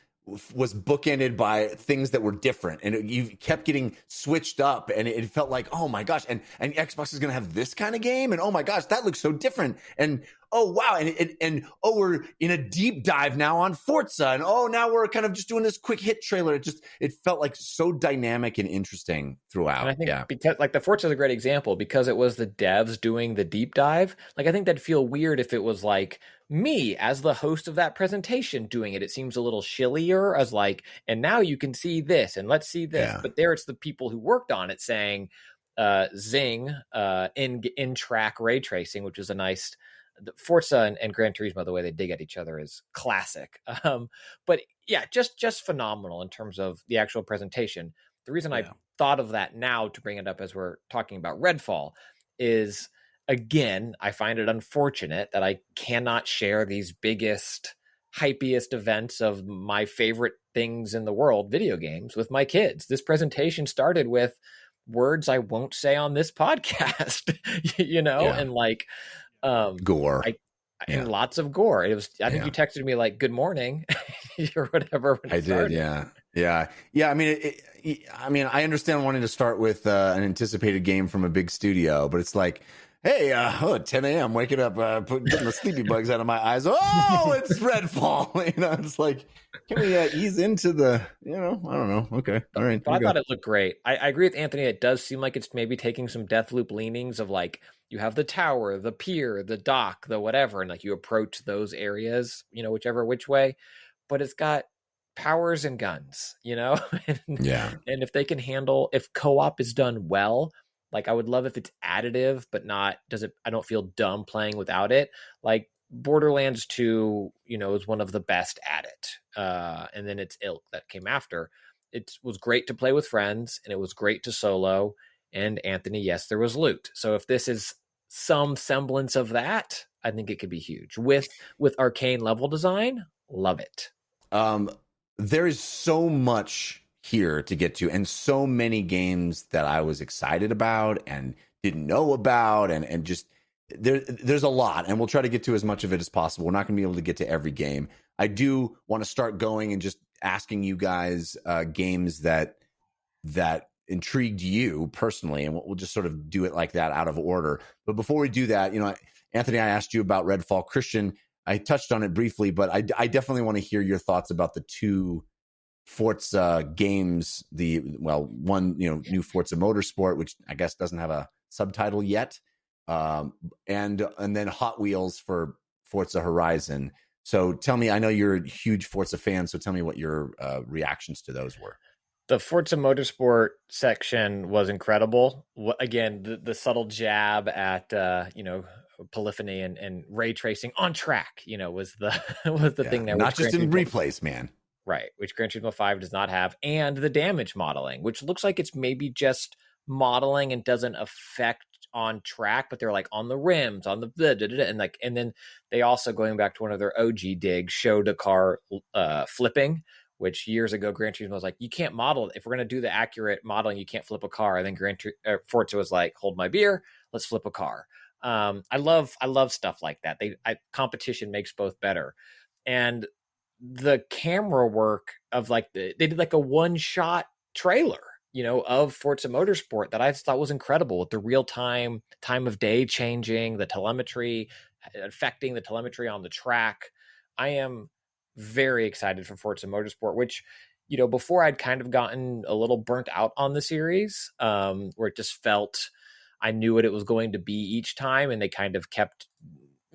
was bookended by things that were different, and you kept getting switched up, and it felt like, oh my gosh, and Xbox is going to have this kind of game, and oh my gosh, that looks so different, and oh wow, and we're in a deep dive now on Forza, and oh, now we're kind of just doing this quick hit trailer. It felt like so dynamic and interesting throughout. And I think because like the Forza is a great example, because it was the devs doing the deep dive. Like I think that'd feel weird if it was like me as the host of that presentation doing it. It seems a little shillier as like, and now you can see this and let's see this. But there it's the people who worked on it saying zing in track ray tracing, which is a nice Forza and Gran Turismo, the way they dig at each other is classic. But yeah, just phenomenal in terms of the actual presentation. The reason I thought of that now to bring it up as we're talking about Redfall is, again, I find it unfortunate that I cannot share these biggest, hypiest events of my favorite things in the world, video games, with my kids. This presentation started with words I won't say on this podcast, and like gore. And lots of gore. It was, I think you texted me like, good morning or whatever. I did. Yeah. I mean, I understand wanting to start with an anticipated game from a big studio, but it's like, hey, 10 a.m. waking up, getting the sleepy bugs out of my eyes. Oh, it's Redfall. It's like, can we ease into the, I don't know. Okay. All right. But I thought it looked great. I agree with Anthony. It does seem like it's maybe taking some Deathloop leanings of like, you have the tower, the pier, the dock, the whatever, and like you approach those areas, which way, but it's got powers and guns, and if they can handle, if co-op is done well, like I would love if it's additive, but not, I don't feel dumb playing without it. Like Borderlands 2, is one of the best at it. And then its ilk that came after. It was great to play with friends, and it was great to solo. And Anthony, yes, there was loot. So if this is some semblance of that, I think it could be huge. With arcane level design, love it. There is so much here to get to, and so many games that I was excited about and didn't know about, and just there's a lot, and we'll try to get to as much of it as possible. We're not going to be able to get to every game. I do want to start going and just asking you guys games that intrigued you personally, and we'll just sort of do it like that out of order. But before we do that, Anthony, I asked you about Redfall. Christian, I touched on it briefly, but I definitely want to hear your thoughts about the two Forza games. One, new Forza Motorsport, which I guess doesn't have a subtitle yet, and then Hot Wheels for Forza Horizon. So tell me, I know you're a huge Forza fan, so tell me what your reactions to those were. The Forza Motorsport section was incredible. Again, the subtle jab at polyphony and ray tracing on track, was the thing there. Not just in replays, man. Right, which Gran Turismo 5 does not have, and the damage modeling, which looks like it's maybe just modeling and doesn't affect on track, but they're like on the rims, on the and then they also, going back to one of their OG digs, showed a car flipping, which years ago Gran Turismo was like, you can't model. If we're going to do the accurate modeling, you can't flip a car. And then Forza was like, hold my beer, let's flip a car. I love stuff like that. Competition makes both better. And the camera work of like they did like a one-shot trailer, of Forza Motorsport that I thought was incredible, with the real time of day changing, the telemetry affecting the telemetry on the track. I am very excited for Forza Motorsport, which, before I'd kind of gotten a little burnt out on the series, where it just felt I knew what it was going to be each time, and they kind of kept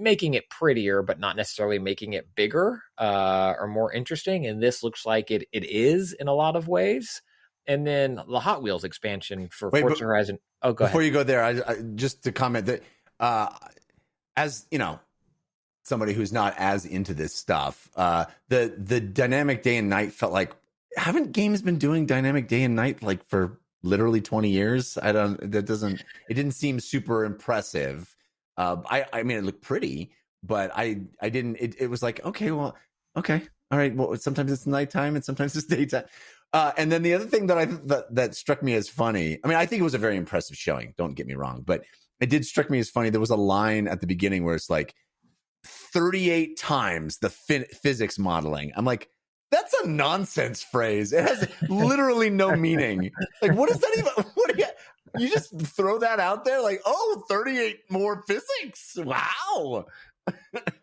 making it prettier, but not necessarily making it bigger or more interesting. And this looks like it is in a lot of ways. And then the Hot Wheels expansion for Forza Horizon. Oh, go ahead. Before you go there, I just to comment that as you know, somebody who's not as into this stuff, the dynamic day and night felt like, haven't games been doing dynamic day and night like for literally 20 years? It didn't seem super impressive. I mean, it looked pretty, but I didn't. It was like, okay, all right. Well, sometimes it's nighttime and sometimes it's daytime. And then the other thing that struck me as funny, I mean, I think it was a very impressive showing. Don't get me wrong, but it did struck me as funny. There was a line at the beginning where it's like 38 times the physics modeling. I'm like, that's a nonsense phrase. It has literally no meaning. Like, what is that even? What do you just throw that out there? Like, 38 more physics. Wow.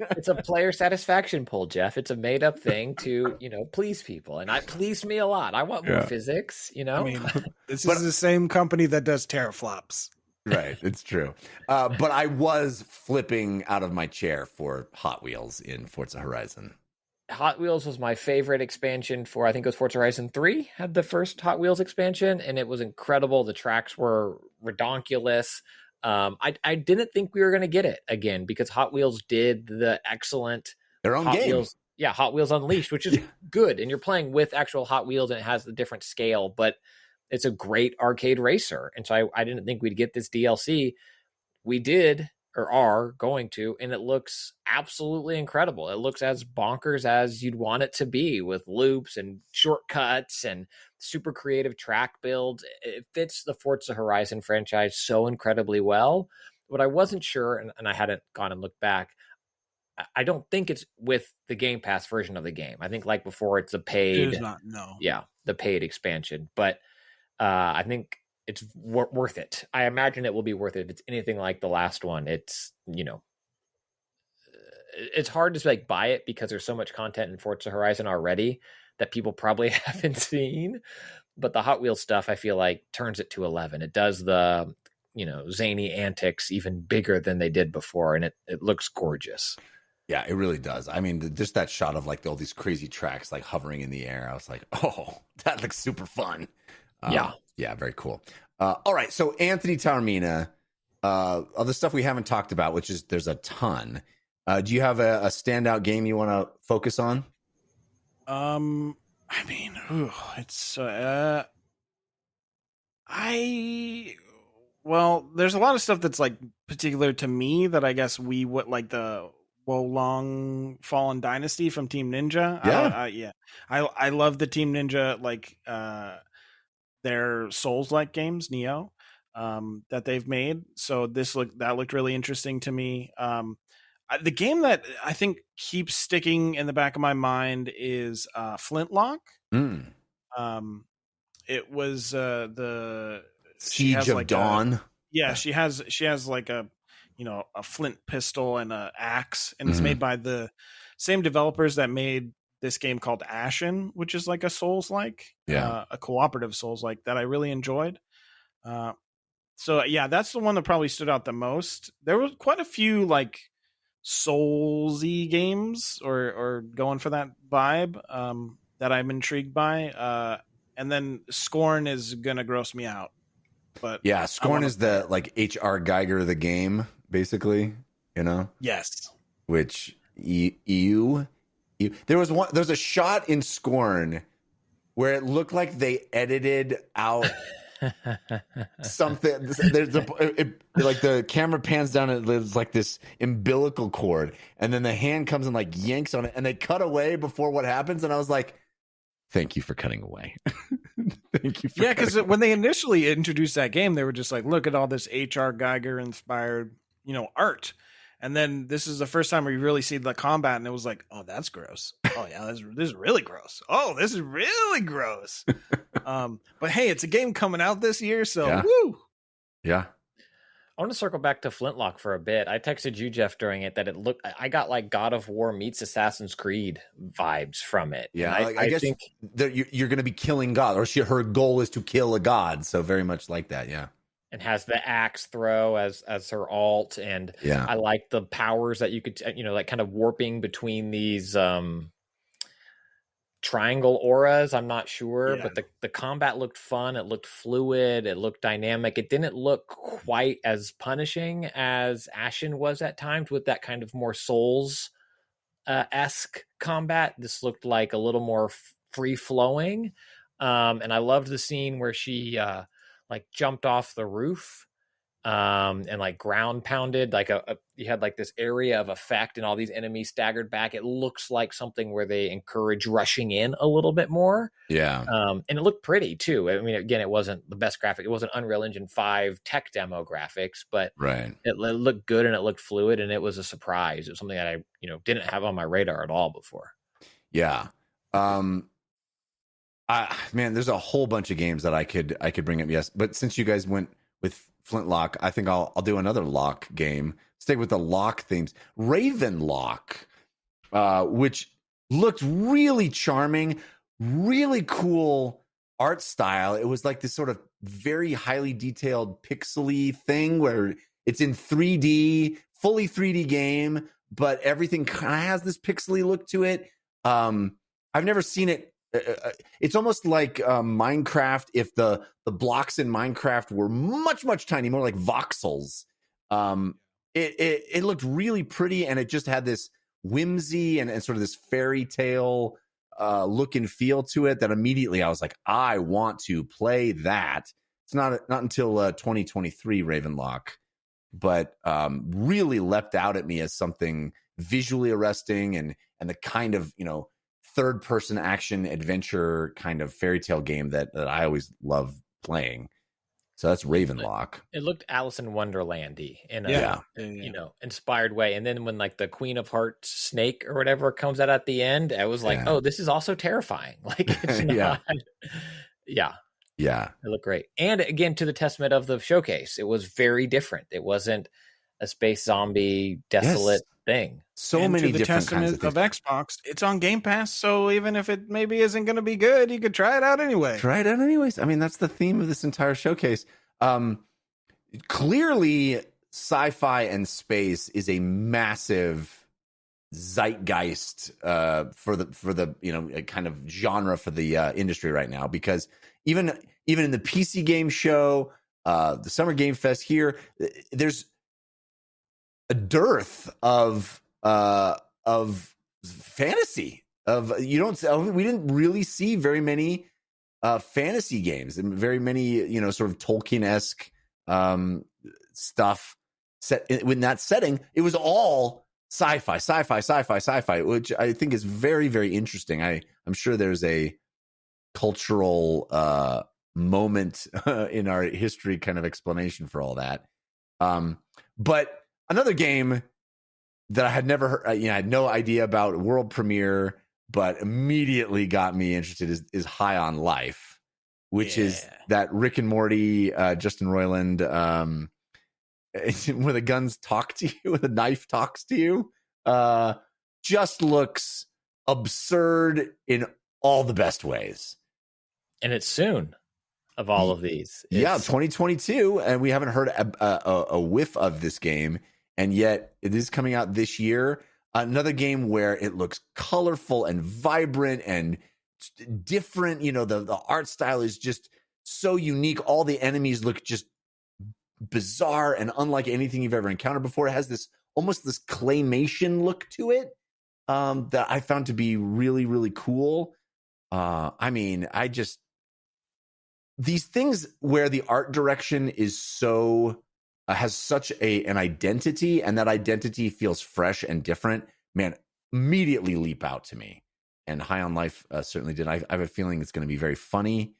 It's a player satisfaction poll, Jeff. It's a made up thing to, please people. And it pleased me a lot. I want more physics, I mean, this is the same company that does teraflops. Right. It's true. But I was flipping out of my chair for Hot Wheels in Forza Horizon. Hot Wheels was my favorite expansion for, I think it was Forza Horizon 3 had the first Hot Wheels expansion, and it was incredible. The tracks were redonkulous. I didn't think we were going to get it again because Hot Wheels did the excellent their own Hot game. Wheels, Hot Wheels Unleashed, which is good, and you're playing with actual Hot Wheels, and it has a different scale, but it's a great arcade racer. And so I didn't think we'd get this DLC. We did, or are going to, and it looks absolutely incredible. It looks as bonkers as you'd want it to be, with loops and shortcuts and super creative track builds. It fits the Forza Horizon franchise so incredibly well. But I wasn't sure, and I hadn't gone and looked back, I don't think it's with the Game Pass version of the game. I think like before it's a paid, it is not, no. Yeah, the paid expansion. But I think it's worth it. I imagine it will be worth it if it's anything like the last one. It's, it's hard to like buy it because there's so much content in Forza Horizon already that people probably haven't seen. But the Hot Wheels stuff, I feel like, turns it to 11. It does the, zany antics even bigger than they did before, and it looks gorgeous. Yeah, it really does. I mean, just that shot of like all these crazy tracks like hovering in the air. I was like, oh, that looks super fun. Yeah, very cool. All right, so Anthony Taormina, of the stuff we haven't talked about, which is there's a ton. Do you have a standout game you want to focus on? I mean, it's there's a lot of stuff that's like particular to me that I guess we would like the Wolong Fallen Dynasty from Team Ninja. I love the Team Ninja like their Souls-like games, Neo, that they've made. So that looked really interesting to me. The game that I think keeps sticking in the back of my mind is Flintlock. It was the Siege of Dawn. She has like a flint pistol and a axe, and it's made by the same developers that made this game called Ashen, which is like a Souls-like, a cooperative Souls-like that I really enjoyed. So that's the one that probably stood out the most. There were quite a few like Souls-y games or going for that vibe that I'm intrigued by. And then Scorn is gonna gross me out. But yeah, Scorn is the like H.R. Geiger of the game, basically. Yes. Which there's a shot in Scorn where it looked like they edited out something. Like the camera pans down and there's like this umbilical cord, and then the hand comes and like yanks on it, and they cut away before what happens, and I was like, thank you for cutting away. Thank you. Because when they initially introduced that game, they were just like, look at all this H.R. Geiger inspired, art. And then this is the first time we really see the combat, and it was like, oh, that's gross. Oh yeah, this is really gross. Oh, this is really gross. But hey, it's a game coming out this year, so woo. Yeah. I want to circle back to Flintlock for a bit. I texted you, Jeff, during it that I got like God of War meets Assassin's Creed vibes from it. Yeah, I guess think you're going to be killing God, or her goal is to kill a god. So very much like that. Yeah. and has the axe throw as her alt, and Yeah. I like the powers that you could like kind of warping between these triangle auras. I'm not sure, Yeah. but the combat looked fun. It looked fluid. It looked dynamic. It didn't look quite as punishing as Ashen was at times with that kind of more Souls esque combat. This looked like a little more free flowing, and I loved the scene where she like jumped off the roof and like ground pounded, like you had like this area of effect and all these enemies staggered back. It looks like something where they encourage rushing in a little bit more. Yeah. And it looked pretty too. I mean, again, it wasn't the best graphic. It wasn't Unreal Engine 5 tech demo graphics, but Right. it looked good and it looked fluid, and it was a surprise. It was something that I didn't have on my radar at all before. Yeah. Man, there's a whole bunch of games that I could bring up. Yes, but since you guys went with Flintlock, I think I'll do another lock game. Stick with the lock themes. Ravenlock, which looked really charming, really cool art style. It was like this sort of very highly detailed pixely thing where it's in 3D, fully 3D game, but everything kind of has this pixely look to it. I've never seen it. It's almost like Minecraft if the blocks in Minecraft were much tiny, more like voxels. It looked really pretty, and it just had this whimsy and sort of this fairy tale look and feel to it that immediately I was like, I want to play that. It's not until 2023 Ravenlock, but really leapt out at me as something visually arresting and the kind of third person action adventure kind of fairy tale game that I always love playing. So that's Ravenlock. It looked Alice in Wonderlandy in a Yeah. inspired way. And then when like the Queen of Hearts snake or whatever comes out at the end, I was like, Yeah. oh, this is also terrifying. Like it's not. Yeah. It looked great. And again, to the testament of the showcase, it was very different. It wasn't a space zombie desolate thing. So And many to the different testament kinds of things. Xbox, it's on Game Pass, so even if it maybe isn't going to be good, you could try it out anyway. Try it out anyways. I mean, that's the theme of this entire showcase. Clearly, sci-fi and space is a massive zeitgeist for the kind of genre for the industry right now, because even in the PC game show, the Summer Game Fest here, there's a dearth of fantasy. We didn't really see very many fantasy games and very many sort of Tolkien-esque stuff set in that setting. It was all sci-fi, which I think is very, very interesting. I'm sure there's a cultural moment in our history kind of explanation for all that. But another game that I had never heard, I had no idea about, world premiere, but immediately got me interested is High on Life, which is that Rick and Morty, Justin Roiland, where the guns talk to you, where the knife talks to you, just looks absurd in all the best ways. And it's soon of all of these. Yeah, 2022, and we haven't heard a whiff of this game, and yet it is coming out this year. Another game where it looks colorful and vibrant and different. The art style is just so unique. All the enemies look just bizarre and unlike anything you've ever encountered before. It has this almost this claymation look to it that I found to be really, really cool. These things where the art direction is so has such an identity, and that identity feels fresh and different, man, immediately leap out to me. And High on Life certainly did. I have a feeling it's going to be very funny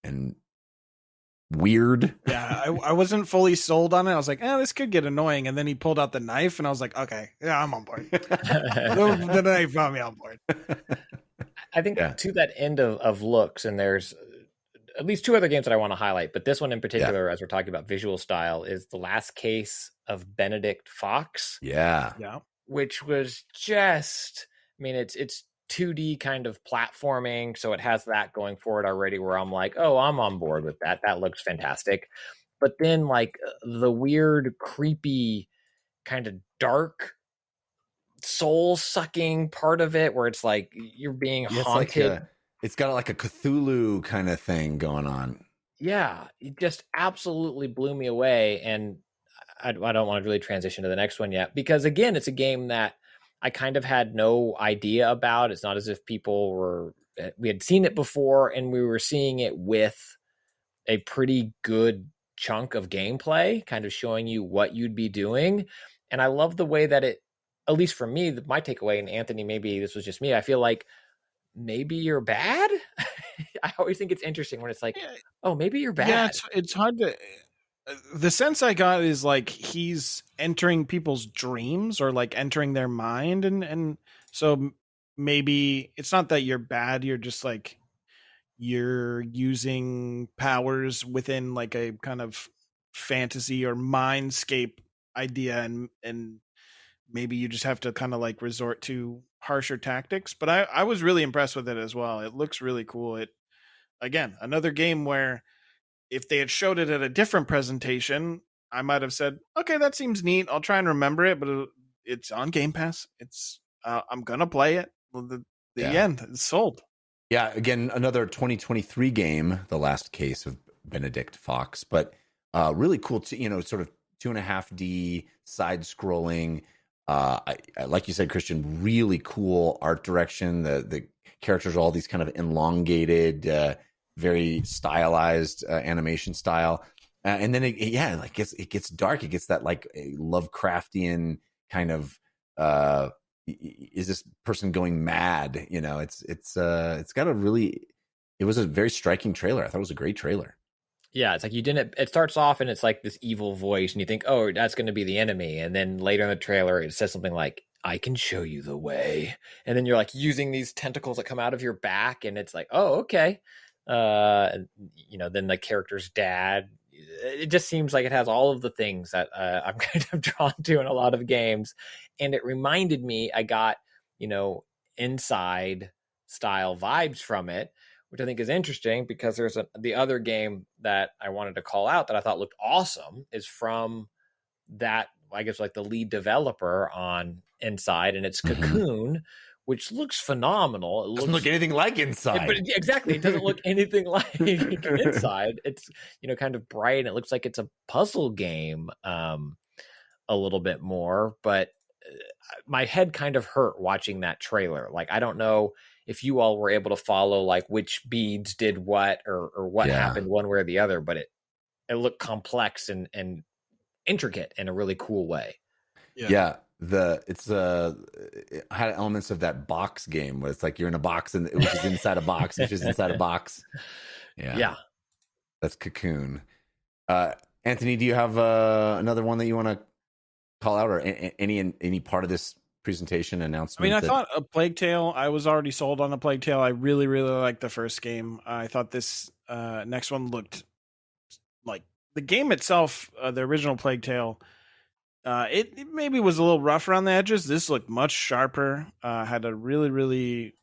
and weird. Yeah, I wasn't fully sold on it. I was like, this could get annoying. And then he pulled out the knife, and I was like, okay, yeah, I'm on board. The knife got me on board. I think to that end of looks, and there's at least two other games that I want to highlight, but this one in particular, as we're talking about visual style, is The Last Case of Benedict Fox. Yeah. Which was just, I mean, it's 2D kind of platforming, so it has that going for it already, where I'm like, oh, I'm on board with that. That looks fantastic. but then like the weird, creepy, kind of dark, soul sucking part of it, where it's like you're being Yeah, haunted. it's got like a Cthulhu kind of thing going on. Yeah, it just absolutely blew me away. And I don't want to really transition to the next one yet, because again, it's a game that I kind of had no idea about. It's not as if we had seen it before, and we were seeing it with a pretty good chunk of gameplay, kind of showing you what you'd be doing. And I love the way that it, at least for me, my takeaway, and Anthony, maybe this was just me, I feel like maybe you're bad. I always think it's interesting when it's like, oh, maybe you're bad. Yeah, it's hard to. The sense I got is like he's entering people's dreams or like entering their mind, and so maybe it's not that you're bad. You're just like you're using powers within like a kind of fantasy or mindscape idea, and maybe you just have to kind of like resort to harsher tactics. But I was really impressed with it as well. It looks really cool. It, again, another game where if they had showed it at a different presentation, I might have said, okay, that seems neat. I'll try and remember it, but it's on Game Pass. It's I'm going to play it. The end, it's sold. Yeah, again, another 2023 game, The Last Case of Benedict Fox, but really cool, sort of 2.5D side-scrolling. Like you said, Christian, really cool art direction. The characters are all these kind of elongated, very stylized animation style, and then it gets dark. It gets that like Lovecraftian kind of is this person going mad? It's got a really, it was a very striking trailer. I thought it was a great trailer. Yeah, it's like it starts off and it's like this evil voice, and you think, oh, that's going to be the enemy, and then later in the trailer it says something like, I can show you the way, and then you're like using these tentacles that come out of your back, and it's like, oh, okay. Then the character's dad, it just seems like it has all of the things that I'm kind of drawn to in a lot of games. And it reminded me, I got Inside style vibes from it, which I think is interesting, because there's the other game that I wanted to call out that I thought looked awesome is from that, I guess, like the lead developer on Inside, and it's Cocoon, which looks phenomenal. It doesn't look anything like Inside. But exactly, it doesn't look anything like Inside. It's kind of bright, and it looks like it's a puzzle game a little bit more. But my head kind of hurt watching that trailer. Like, I don't know if you all were able to follow like which beads did what or what happened one way or the other, but it looked complex and intricate in a really cool way. Yeah. It had elements of that box game where it's like you're in a box and it was just inside a box, which is inside a box. Yeah. That's Cocoon. Anthony, do you have another one that you want to call out, or any part of this presentation announcement? I mean, I thought A Plague Tale, I was already sold on A Plague Tale. I really, really liked the first game. I thought this next one looked like the game itself, the original Plague Tale. It maybe was a little rough around the edges. This looked much sharper. Had a really, really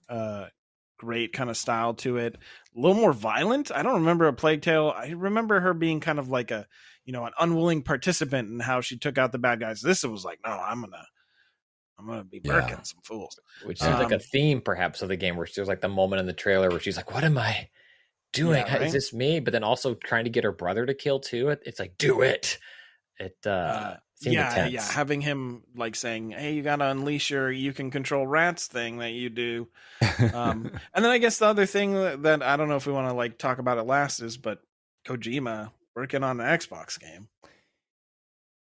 great kind of style to it. A little more violent. I don't remember A Plague Tale. I remember her being kind of like an unwilling participant in how she took out the bad guys. This was like, no, I'm gonna be murking some fools. Which seems like a theme, perhaps, of the game, where there's like the moment in the trailer where she's like, "What am I doing? Yeah, right? Is this me?" But then also trying to get her brother to kill too. It's like, do it. It seemed intense. Yeah, having him like saying, "Hey, you gotta unleash your you can control rats" thing that you do. And then I guess the other thing that I don't know if we want to like talk about it last is, but Kojima working on the Xbox game.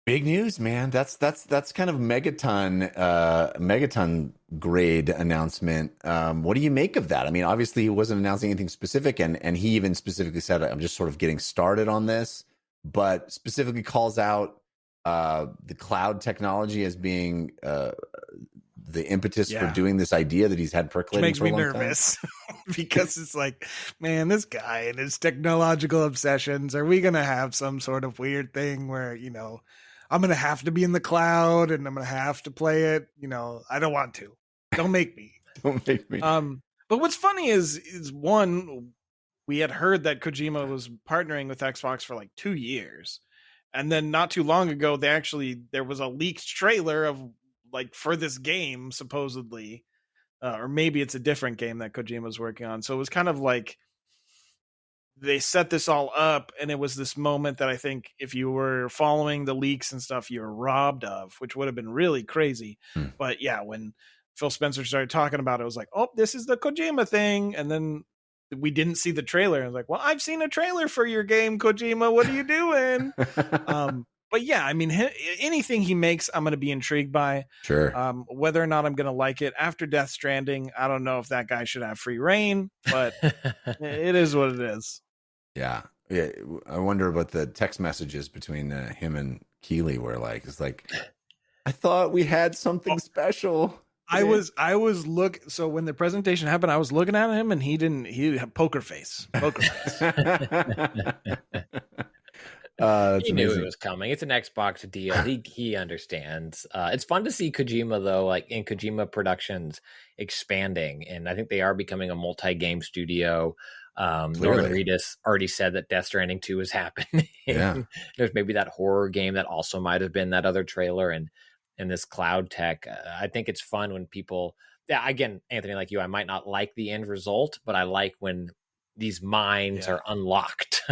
Big news, man. That's kind of megaton grade announcement. What do you make of that? I mean, obviously he wasn't announcing anything specific, and he even specifically said, I'm just sort of getting started on this, but specifically calls out the cloud technology as being the impetus for doing this idea that he's had percolating. Which makes for me a long nervous because it's like, man, this guy and his technological obsessions, are we going to have some sort of weird thing where, I'm going to have to be in the cloud and I'm going to have to play it. I don't want to. Don't make me. Don't make me. But what's funny is one, we had heard that Kojima was partnering with Xbox for like 2 years. And then not too long ago, there was a leaked trailer of like for this game, supposedly, or maybe it's a different game that Kojima's working on. So it was kind of like they set this all up, and it was this moment that I think if you were following the leaks and stuff, you were robbed of, which would have been really crazy. But yeah, when Phil Spencer started talking about it, it was like, oh, this is the Kojima thing. And then we didn't see the trailer. I was like, well, I've seen a trailer for your game, Kojima. What are you doing? But yeah, I mean, anything he makes, I'm going to be intrigued by. Sure. Whether or not I'm going to like it after Death Stranding, I don't know if that guy should have free reign, but it is what it is. Yeah. I wonder what the text messages between him and Keeley were like. It's like, I thought we had something special. So when the presentation happened, I was looking at him and he had poker face. He knew it was coming. It's an Xbox deal. He understands. It's fun to see Kojima though, like in Kojima Productions expanding, and I think they are becoming a multi-game studio. Norman Reedus already said that Death Stranding 2 is happening. Yeah. There's maybe that horror game that also might have been that other trailer, and this cloud tech. I think it's fun when people, again, Anthony, like you, I might not like the end result, but I like when these minds are unlocked.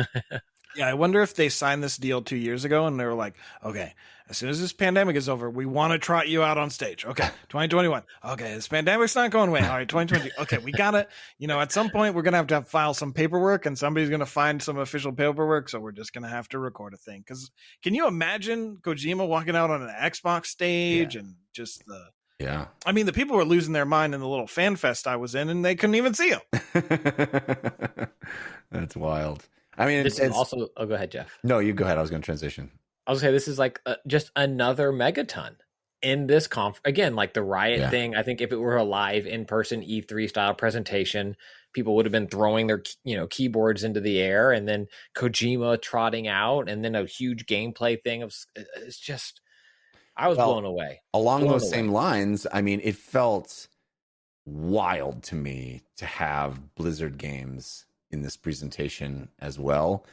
Yeah, I wonder if they signed this deal 2 years ago and they were like, okay, as soon as this pandemic is over, we want to trot you out on stage. Okay, 2021. Okay, this pandemic's not going away. All right, 2020. Okay, we got to, at some point we're going to have file some paperwork and somebody's going to find some official paperwork. So we're just going to have to record a thing. Because can you imagine Kojima walking out on an Xbox stage and just Yeah. I mean, the people were losing their mind in the little fan fest I was in and they couldn't even see him. That's wild. I mean, this is also. Oh, go ahead, Jeff. No, you go ahead. I was going to transition. I was going to say this is like just another megaton in this again, like the Riot thing. I think if it were a live in-person E3 style presentation, people would have been throwing their keyboards into the air, and then Kojima trotting out, and then a huge gameplay thing. It's just, I was blown away. Along those same lines, I mean, it felt wild to me to have Blizzard games in this presentation as well.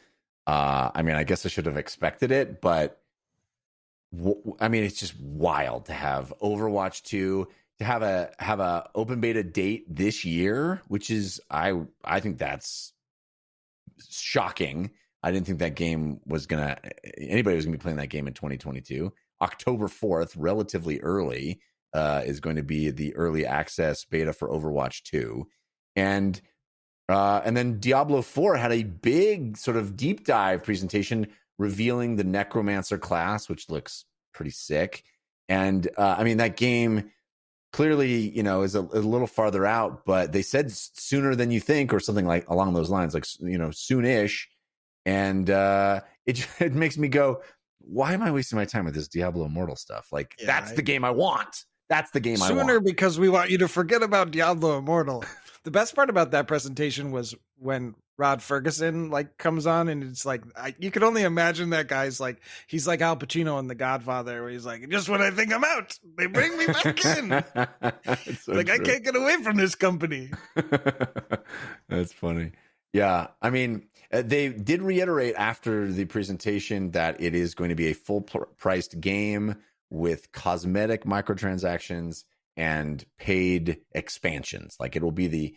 I mean, I guess I should have expected it, but I mean, it's just wild to have Overwatch 2, to have a open beta date this year, which is I think that's shocking. I didn't think that game was anybody was gonna be playing that game in 2022. October 4th, relatively early, is going to be the early access beta for Overwatch 2, and then Diablo 4 had a big sort of deep dive presentation revealing the Necromancer class, which looks pretty sick. And I mean, that game clearly, is a little farther out, but they said sooner than you think, or something like along those lines, like, soonish. And it makes me go, why am I wasting my time with this Diablo Immortal stuff? Like, that's the game I want. That's the game I want. Sooner, because we want you to forget about Diablo Immortal. The best part about that presentation was when Rod Ferguson comes on, and it's like you could only imagine that guy's he's like Al Pacino in The Godfather, where he's like, just when I think I'm out, they bring me back in. So I can't get away from this company. That's funny. Yeah, I mean, they did reiterate after the presentation that it is going to be a full-priced game with cosmetic microtransactions and paid expansions. Like, it will be the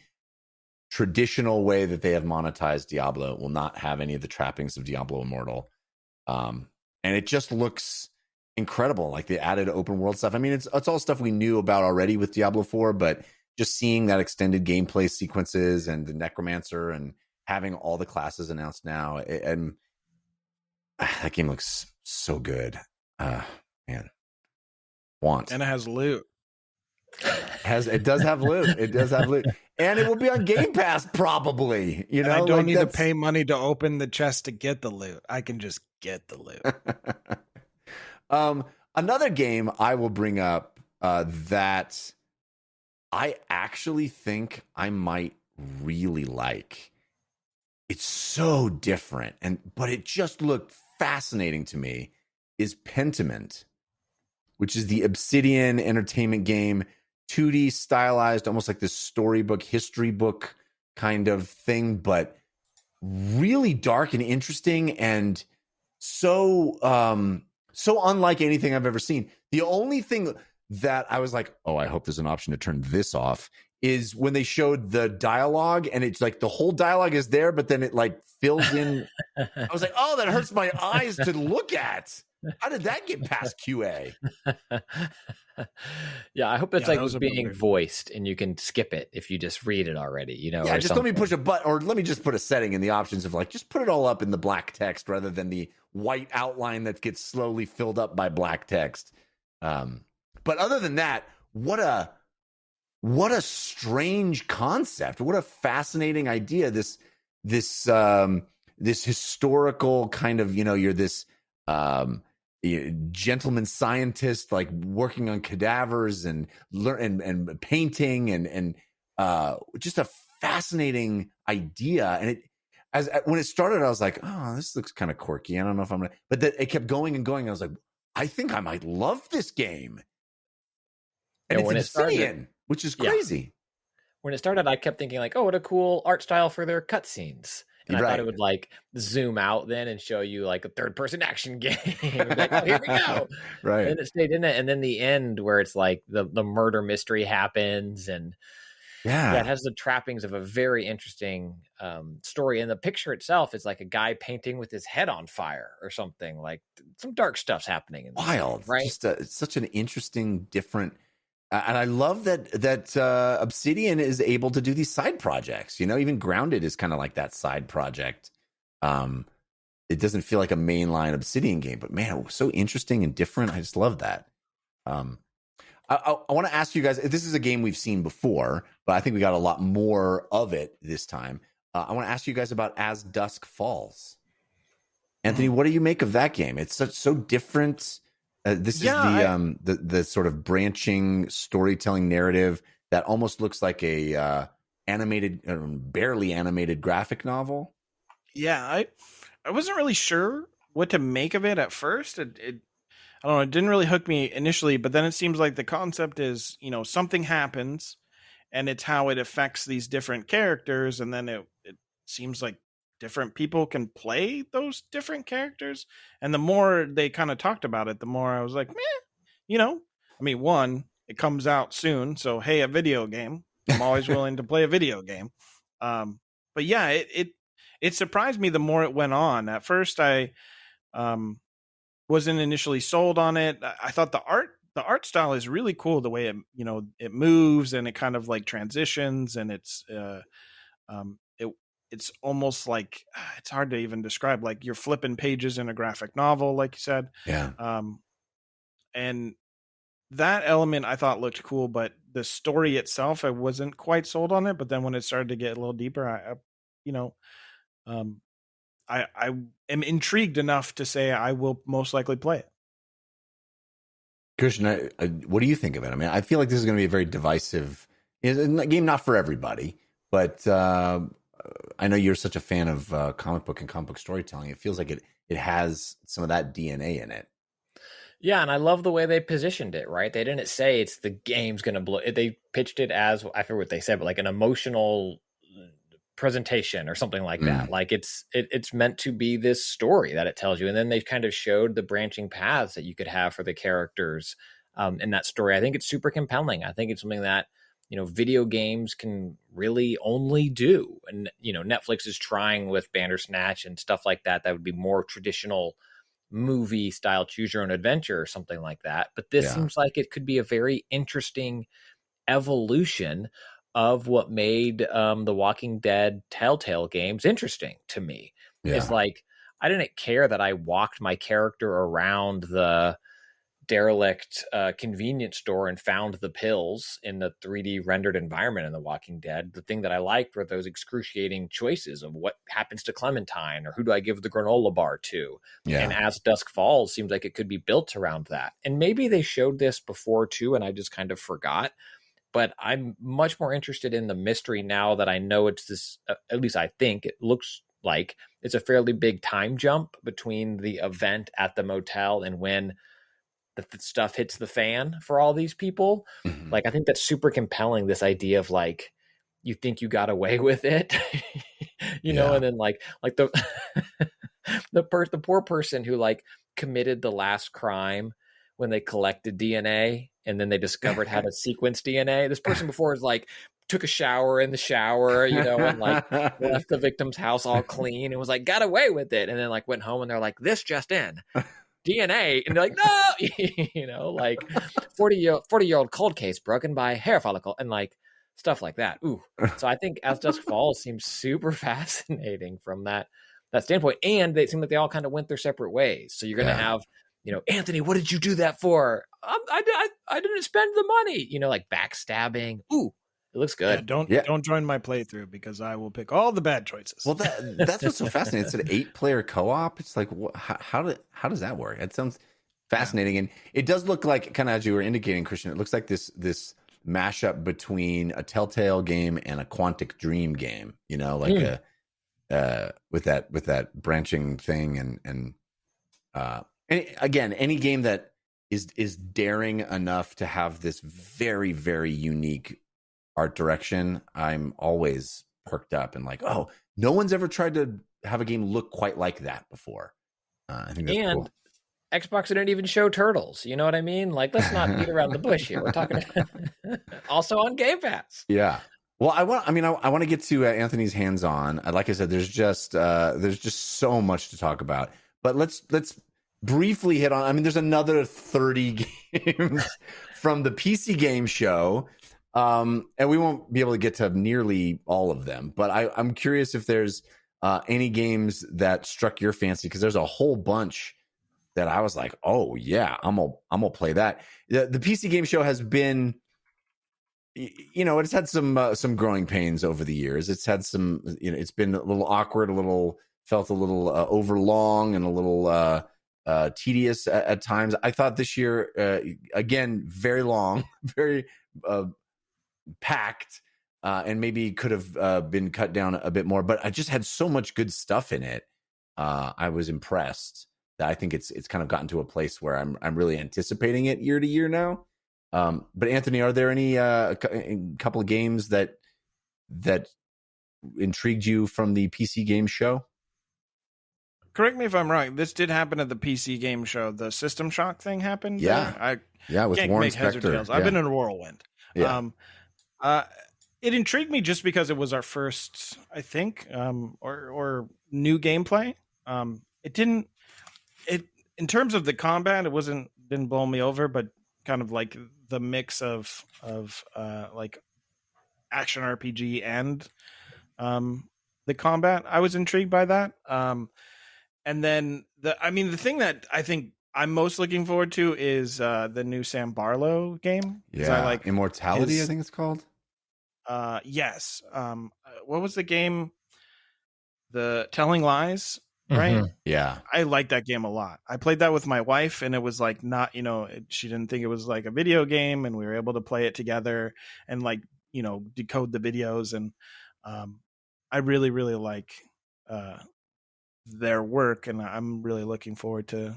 traditional way that they have monetized Diablo. It will not have any of the trappings of Diablo Immortal. And it just looks incredible. Like, the added open world stuff. I mean, it's all stuff we knew about already with Diablo 4, but just seeing that extended gameplay sequences and the Necromancer and having all the classes announced now, and that game looks so good. Man. And it has loot. It does have loot. It does have loot, and it will be on Game Pass probably. And I don't need to pay money to open the chest to get the loot. I can just get the loot. Another game I will bring up that I actually think I might really like. It's so different, but it just looked fascinating to me. Is Pentiment, which is the Obsidian Entertainment game, 2D stylized, almost like this storybook, history book kind of thing, but really dark and interesting, and so unlike anything I've ever seen. The only thing that I was like, oh, I hope there's an option to turn this off, is when they showed the dialogue, and it's like the whole dialogue is there, but then it like fills in. I was like, oh, that hurts my eyes to look at. How did that get past QA? Yeah, I hope it's Yeah, that was like a bit being weird. voiced and you can skip it if you just read it already, Yeah, or just something. let me push a button, or let me just put a setting in the options of like, just put it all up in the black text rather than the white outline that gets slowly filled up by black text. But other than that, what a strange concept. What a fascinating idea. This historical kind of, you're this gentleman scientist, like working on cadavers and painting and just a fascinating idea. And when it started, I was like, oh, this looks kind of quirky. I don't know if I'm gonna, but it kept going and going. I was like, I think I might love this game. And it's when an it started- Obsidian, which is crazy. When it started, I kept thinking like, oh, what a cool art style for their cutscenes. And I thought Right. it would like zoom out then and show you like a third-person action game. Like, oh, here we go. Right. And it stayed in it. And then the end where it's like the murder mystery happens, and Yeah. it has the trappings of a very interesting story. And the picture itself is like a guy painting with his head on fire or something. Like some dark stuff's happening in this Wild. game, right? Just it's such an interesting, different. And I love that Obsidian is able to do these side projects. Even Grounded is kind of like that side project. It doesn't feel like a mainline Obsidian game, but man, it was so interesting and different. I just love that. I want to ask you guys. This is a game we've seen before, but I think we got a lot more of it this time. I want to ask you guys about As Dusk Falls. Anthony, what do you make of that game? It's so different. This is the sort of branching storytelling narrative that almost looks like a animated, barely animated graphic novel. Yeah, I wasn't really sure what to make of it at first. I don't know, it didn't really hook me initially, but then it seems like the concept is, something happens and it's how it affects these different characters, and then it seems like different people can play those different characters. And the more they kind of talked about it, the more I was like, one, it comes out soon, so hey, a video game. I'm always willing to play a video game. But yeah, it surprised me the more it went on. At first, I wasn't initially sold on it. I thought the art style is really cool. The way it moves and it kind of like transitions, and it's almost like, it's hard to even describe. Like you're flipping pages in a graphic novel, like you said. Yeah. And that element I thought looked cool, but the story itself, I wasn't quite sold on it. But then when it started to get a little deeper, I am intrigued enough to say I will most likely play it. Christian, what do you think of it? I mean, I feel like this is going to be a very divisive game, not for everybody, but I know you're such a fan of comic book storytelling. It feels like it has some of that DNA in it. Yeah, and I love the way they positioned it, right? They didn't say it's the game's going to blow. They pitched it as, I forget what they said, but like an emotional presentation or something like that. Like it's meant to be this story that it tells you. And then they kind of showed the branching paths that you could have for the characters in that story. I think it's super compelling. I think it's something that, video games can really only do. And, Netflix is trying with Bandersnatch and stuff like that. That would be more traditional movie style, choose your own adventure or something like that. But this seems like it could be a very interesting evolution of what made the Walking Dead Telltale games interesting to me. It's like, I didn't care that I walked my character around the derelict convenience store and found the pills in the 3D rendered environment in The Walking Dead. The thing that I liked were those excruciating choices of what happens to Clementine, or who do I give the granola bar to? And As Dusk Falls seems like it could be built around that. And maybe they showed this before too, and I just kind of forgot. But I'm much more interested in the mystery now that I know it's this, at least I think it looks like it's a fairly big time jump between the event at the motel and when the stuff hits the fan for all these people. Mm-hmm. Like, I think that's super compelling, this idea of like, you think you got away with it you know, Yeah. and then like the the poor person who like committed the last crime when they collected DNA and then they discovered how to sequence DNA. This person before is like took a shower in the shower, you know, and like left the victim's house all clean and was like got away with it, and then like went home and they're like, this just in. DNA, and they're like, no, you know, like 40-year-old cold case broken by hair follicle and like stuff like that. Ooh, so I think As Dusk Falls seems super fascinating from that standpoint, and they seem like they all kind of went their separate ways. So you're gonna have, you know, Anthony, what did you do that for? I didn't spend the money, you know, like backstabbing. Ooh, it looks good. Don't join my playthrough because I will pick all the bad choices. Well, that's what's so fascinating. It's an 8-player co-op. It's like, how does that work? It sounds fascinating, and it does look like, kind of as you were indicating, Christian. It looks like this mashup between a Telltale game and a Quantic Dream game. You know, like with that branching thing, and again, any game that is daring enough to have this very, very unique art direction, I'm always perked up and like, oh, no one's ever tried to have a game look quite like that before. I think that's cool. Xbox didn't even show turtles. You know what I mean? Like, let's not beat around the bush here. We're talking also on Game Pass. Yeah. Well, I want to get to Anthony's hands-on. Like I said, there's just so much to talk about. But let's briefly hit on. I mean, there's another 30 games from the PC game show. And we won't be able to get to nearly all of them, but I'm curious if there's any games that struck your fancy, because there's a whole bunch that I was like, oh yeah, I'm gonna play that. The PC game show has been, you know, it's had some growing pains over the years. It's had some, you know, it's been a little awkward, felt a little overlong and a little tedious at times. I thought this year, again, very long, very packed, and maybe could have been cut down a bit more, but I just had so much good stuff in it. I was impressed that I think it's kind of gotten to a place where I'm really anticipating it year to year now. But Anthony, are there any couple of games that intrigued you from the PC game show? Correct me if I'm wrong. This did happen at the PC game show. The System Shock thing happened. Yeah, with can't Warren make heads or Spector. tails. I've been in a whirlwind. Yeah. It intrigued me just because it was our first, I think, or new gameplay. It didn't. In terms of the combat, didn't blow me over, but kind of like the mix of like action RPG and the combat, I was intrigued by that. And then the thing that I think I'm most looking forward to is the new Sam Barlow game. Yeah, I like Immortality, I think it's called. Yes. What was the game? The Telling Lies, right? Mm-hmm. Yeah. I like that game a lot. I played that with my wife, and it was like not, she didn't think it was like a video game, and we were able to play it together and like, decode the videos. And I really, really like their work, and I'm really looking forward to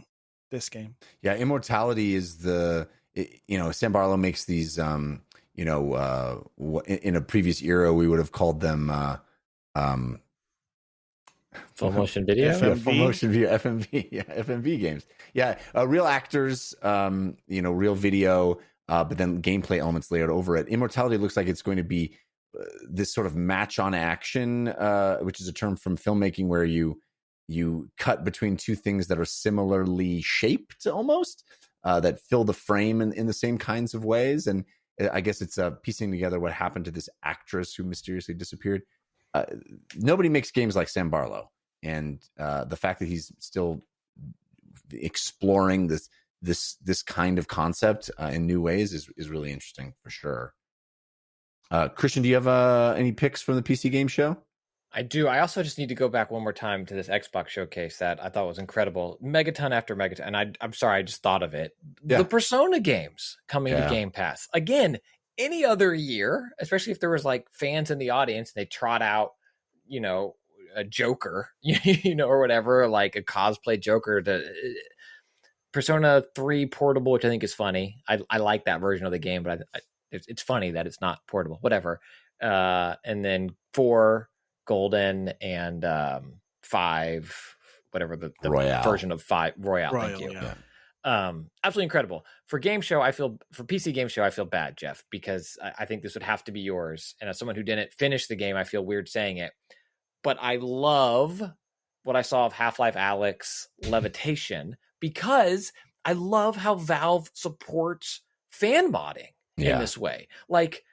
this game. Yeah, Immortality is Sam Barlow makes these in a previous era we would have called them full motion video, full motion video, FMV games. Yeah, real actors, real video, but then gameplay elements layered over it. Immortality looks like it's going to be this sort of match on action, which is a term from filmmaking where you cut between two things that are similarly shaped almost, that fill the frame in the same kinds of ways. And I guess it's piecing together what happened to this actress who mysteriously disappeared. Nobody makes games like Sam Barlow. And the fact that he's still exploring this kind of concept in new ways is really interesting for sure. Christian, do you have any picks from the PC game show? I do. I also just need to go back one more time to this Xbox showcase that I thought was incredible. Megaton after Megaton. And I'm sorry, I just thought of it. Yeah. The Persona games coming to Game Pass. Again, any other year, especially if there was like fans in the audience, they trot out, a Joker, or whatever, like a cosplay Joker to Persona 3 portable, which I think is funny. I like that version of the game, but it's funny that it's not portable, whatever. And then 4 Golden and 5, whatever the Royale. version of 5 Royale. Thank you. Yeah. Absolutely incredible. For PC Game Show, I feel bad, Jeff, because I think this would have to be yours. And as someone who didn't finish the game, I feel weird saying it. But I love what I saw of Half-Life Alyx Levitation, because I love how Valve supports fan modding in this way. Like,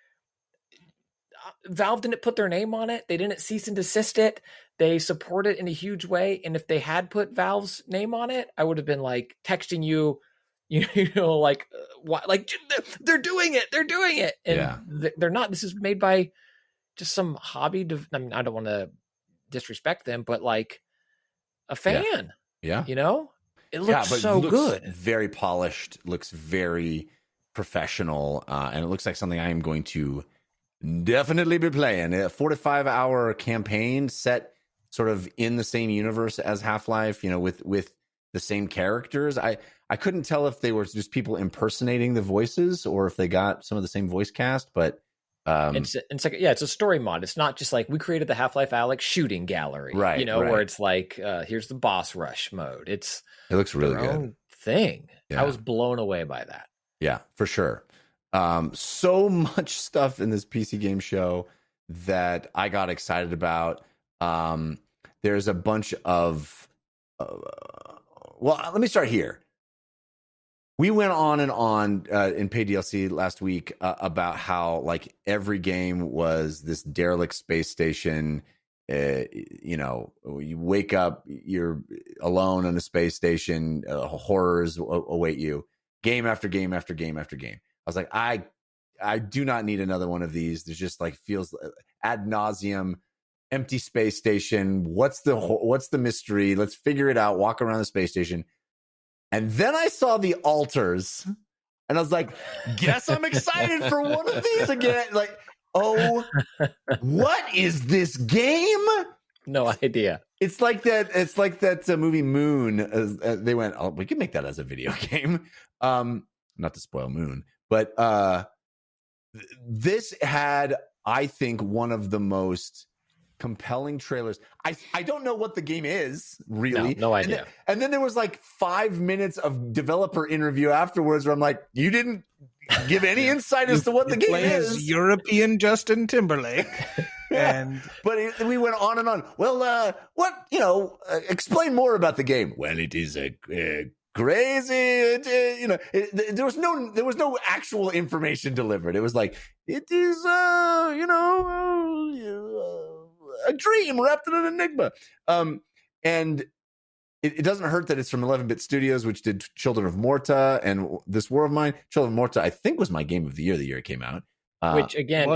Valve didn't put their name on it. They didn't cease and desist it. They support it in a huge way. And if they had put Valve's name on it, I would have been like texting you, like, what? Like, they're doing it. They're doing it. And they're not. This is made by just some hobby. I mean, I don't want to disrespect them, but like a fan. Yeah. It looks so good. Very polished. Looks very professional. And it looks like something I am going to definitely be playing. A 45-hour campaign set sort of in the same universe as Half-Life, with the same characters. I couldn't tell if they were just people impersonating the voices or if they got some of the same voice cast, but it's a story mod. It's not just like we created the Half-Life Alyx shooting gallery, right? Where it's like here's the boss rush mode. It looks really good. Own thing. Yeah. I was blown away by that. Yeah, for sure. So much stuff in this PC game show that I got excited about. There's a bunch of well, let me start here. We went on and on in paid DLC last week about how like every game was this derelict space station. You wake up, you're alone on a space station. Horrors await you. Game after game after game after game. I was like, I do not need another one of these. There's just like feels ad nauseum, empty space station. What's the mystery? Let's figure it out. Walk around the space station. And then I saw the altars, and I was like, guess I'm excited for one of these again. Like, oh, what is this game? No idea. It's like that movie Moon. They went, oh, we can make that as a video game. Not to spoil Moon, but this had, I think, one of the most compelling trailers. I don't know what the game is, really. No idea. And then there was like 5 minutes of developer interview afterwards where I'm like, you didn't give any insight as to what the game is. European Justin Timberlake. But we went on and on. Well, explain more about the game. Well, it is a crazy, there was no actual information delivered. It was like, it is, a dream wrapped in an enigma. And it doesn't hurt that it's from 11-Bit Studios, which did Children of Morta and This War of Mine. Children of Morta, I think, was my game of the year it came out. Which, again,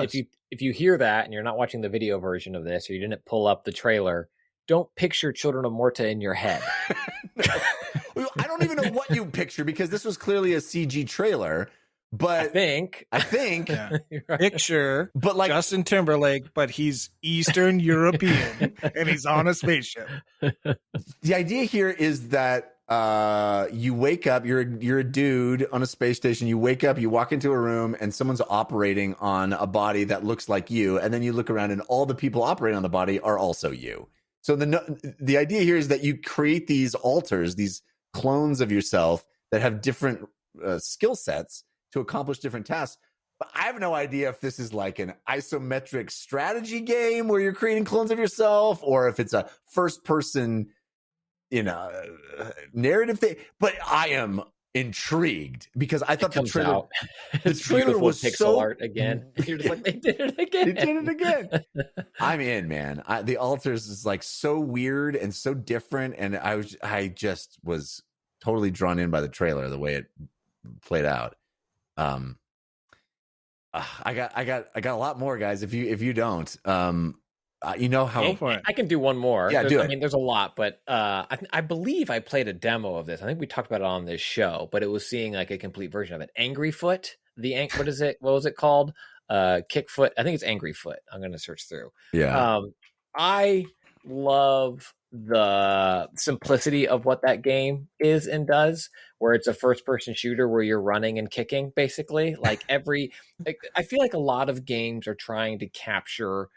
if you hear that and you're not watching the video version of this, or you didn't pull up the trailer, don't picture Children of Morta in your head. I don't even know what you picture, because this was clearly a CG trailer. But I think yeah. Picture, but like Justin Timberlake, but he's Eastern European and he's on a spaceship. The idea here is that you wake up, you're a dude on a space station. You wake up, you walk into a room, and someone's operating on a body that looks like you. And then you look around, and all the people operating on the body are also you. So the idea here is that you create these alters, these clones of yourself that have different skill sets to accomplish different tasks. But I have no idea if this is like an isometric strategy game where you're creating clones of yourself, or if it's a first person, narrative thing. But I am intrigued because I thought the trailer was pixel so art again. You're just like, they did it again. They did it again. I'm in, man. The altars is like so weird and so different, and I just was totally drawn in by the trailer, the way it played out. I got a lot more, guys. If you don't, you know how. I can do one more. Yeah, do it. I mean, there's a lot, but I believe I played a demo of this. I think we talked about it on this show, but it was seeing like a complete version of it. Angry Foot. What is it? What was it called? Kickfoot. I think it's Angry Foot. I'm going to search through. Yeah. I love the simplicity of what that game is and does, where it's a first person shooter where you're running and kicking, basically. Like I feel like a lot of games are trying to capture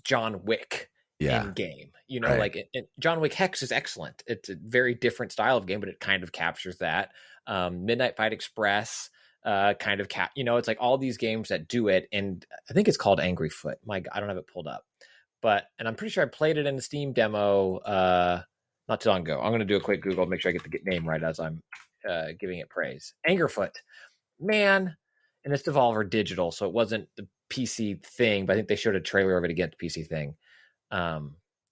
John Wick Yeah. in game. You know, Right. like John Wick Hex is excellent. It's a very different style of game, but it kind of captures that. Midnight Fight Express kind of you know, it's like all these games that do it, and I think it's called Angry Foot. I don't have it pulled up, and I'm pretty sure I played it in the Steam demo not too long ago. I'm going to do a quick Google, make sure I get the name right as I'm giving it praise. Angerfoot, man, and it's Devolver Digital, so it wasn't the PC thing, but I think they showed a trailer of it against the PC thing.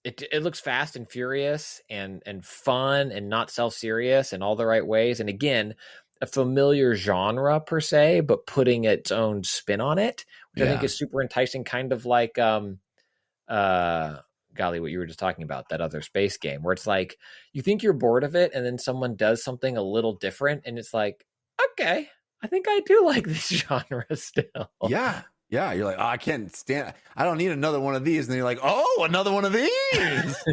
It looks fast and furious and fun and not self-serious in all the right ways. And again, a familiar genre per se, but putting its own spin on it, which I think is super enticing, kind of like golly, what you were just talking about, that other space game where it's like you think you're bored of it and then someone does something a little different and it's like, okay, I think I do like this genre still. Yeah. You're like, oh, I can't stand, I don't need another one of these. And then you're like, oh, another one of these.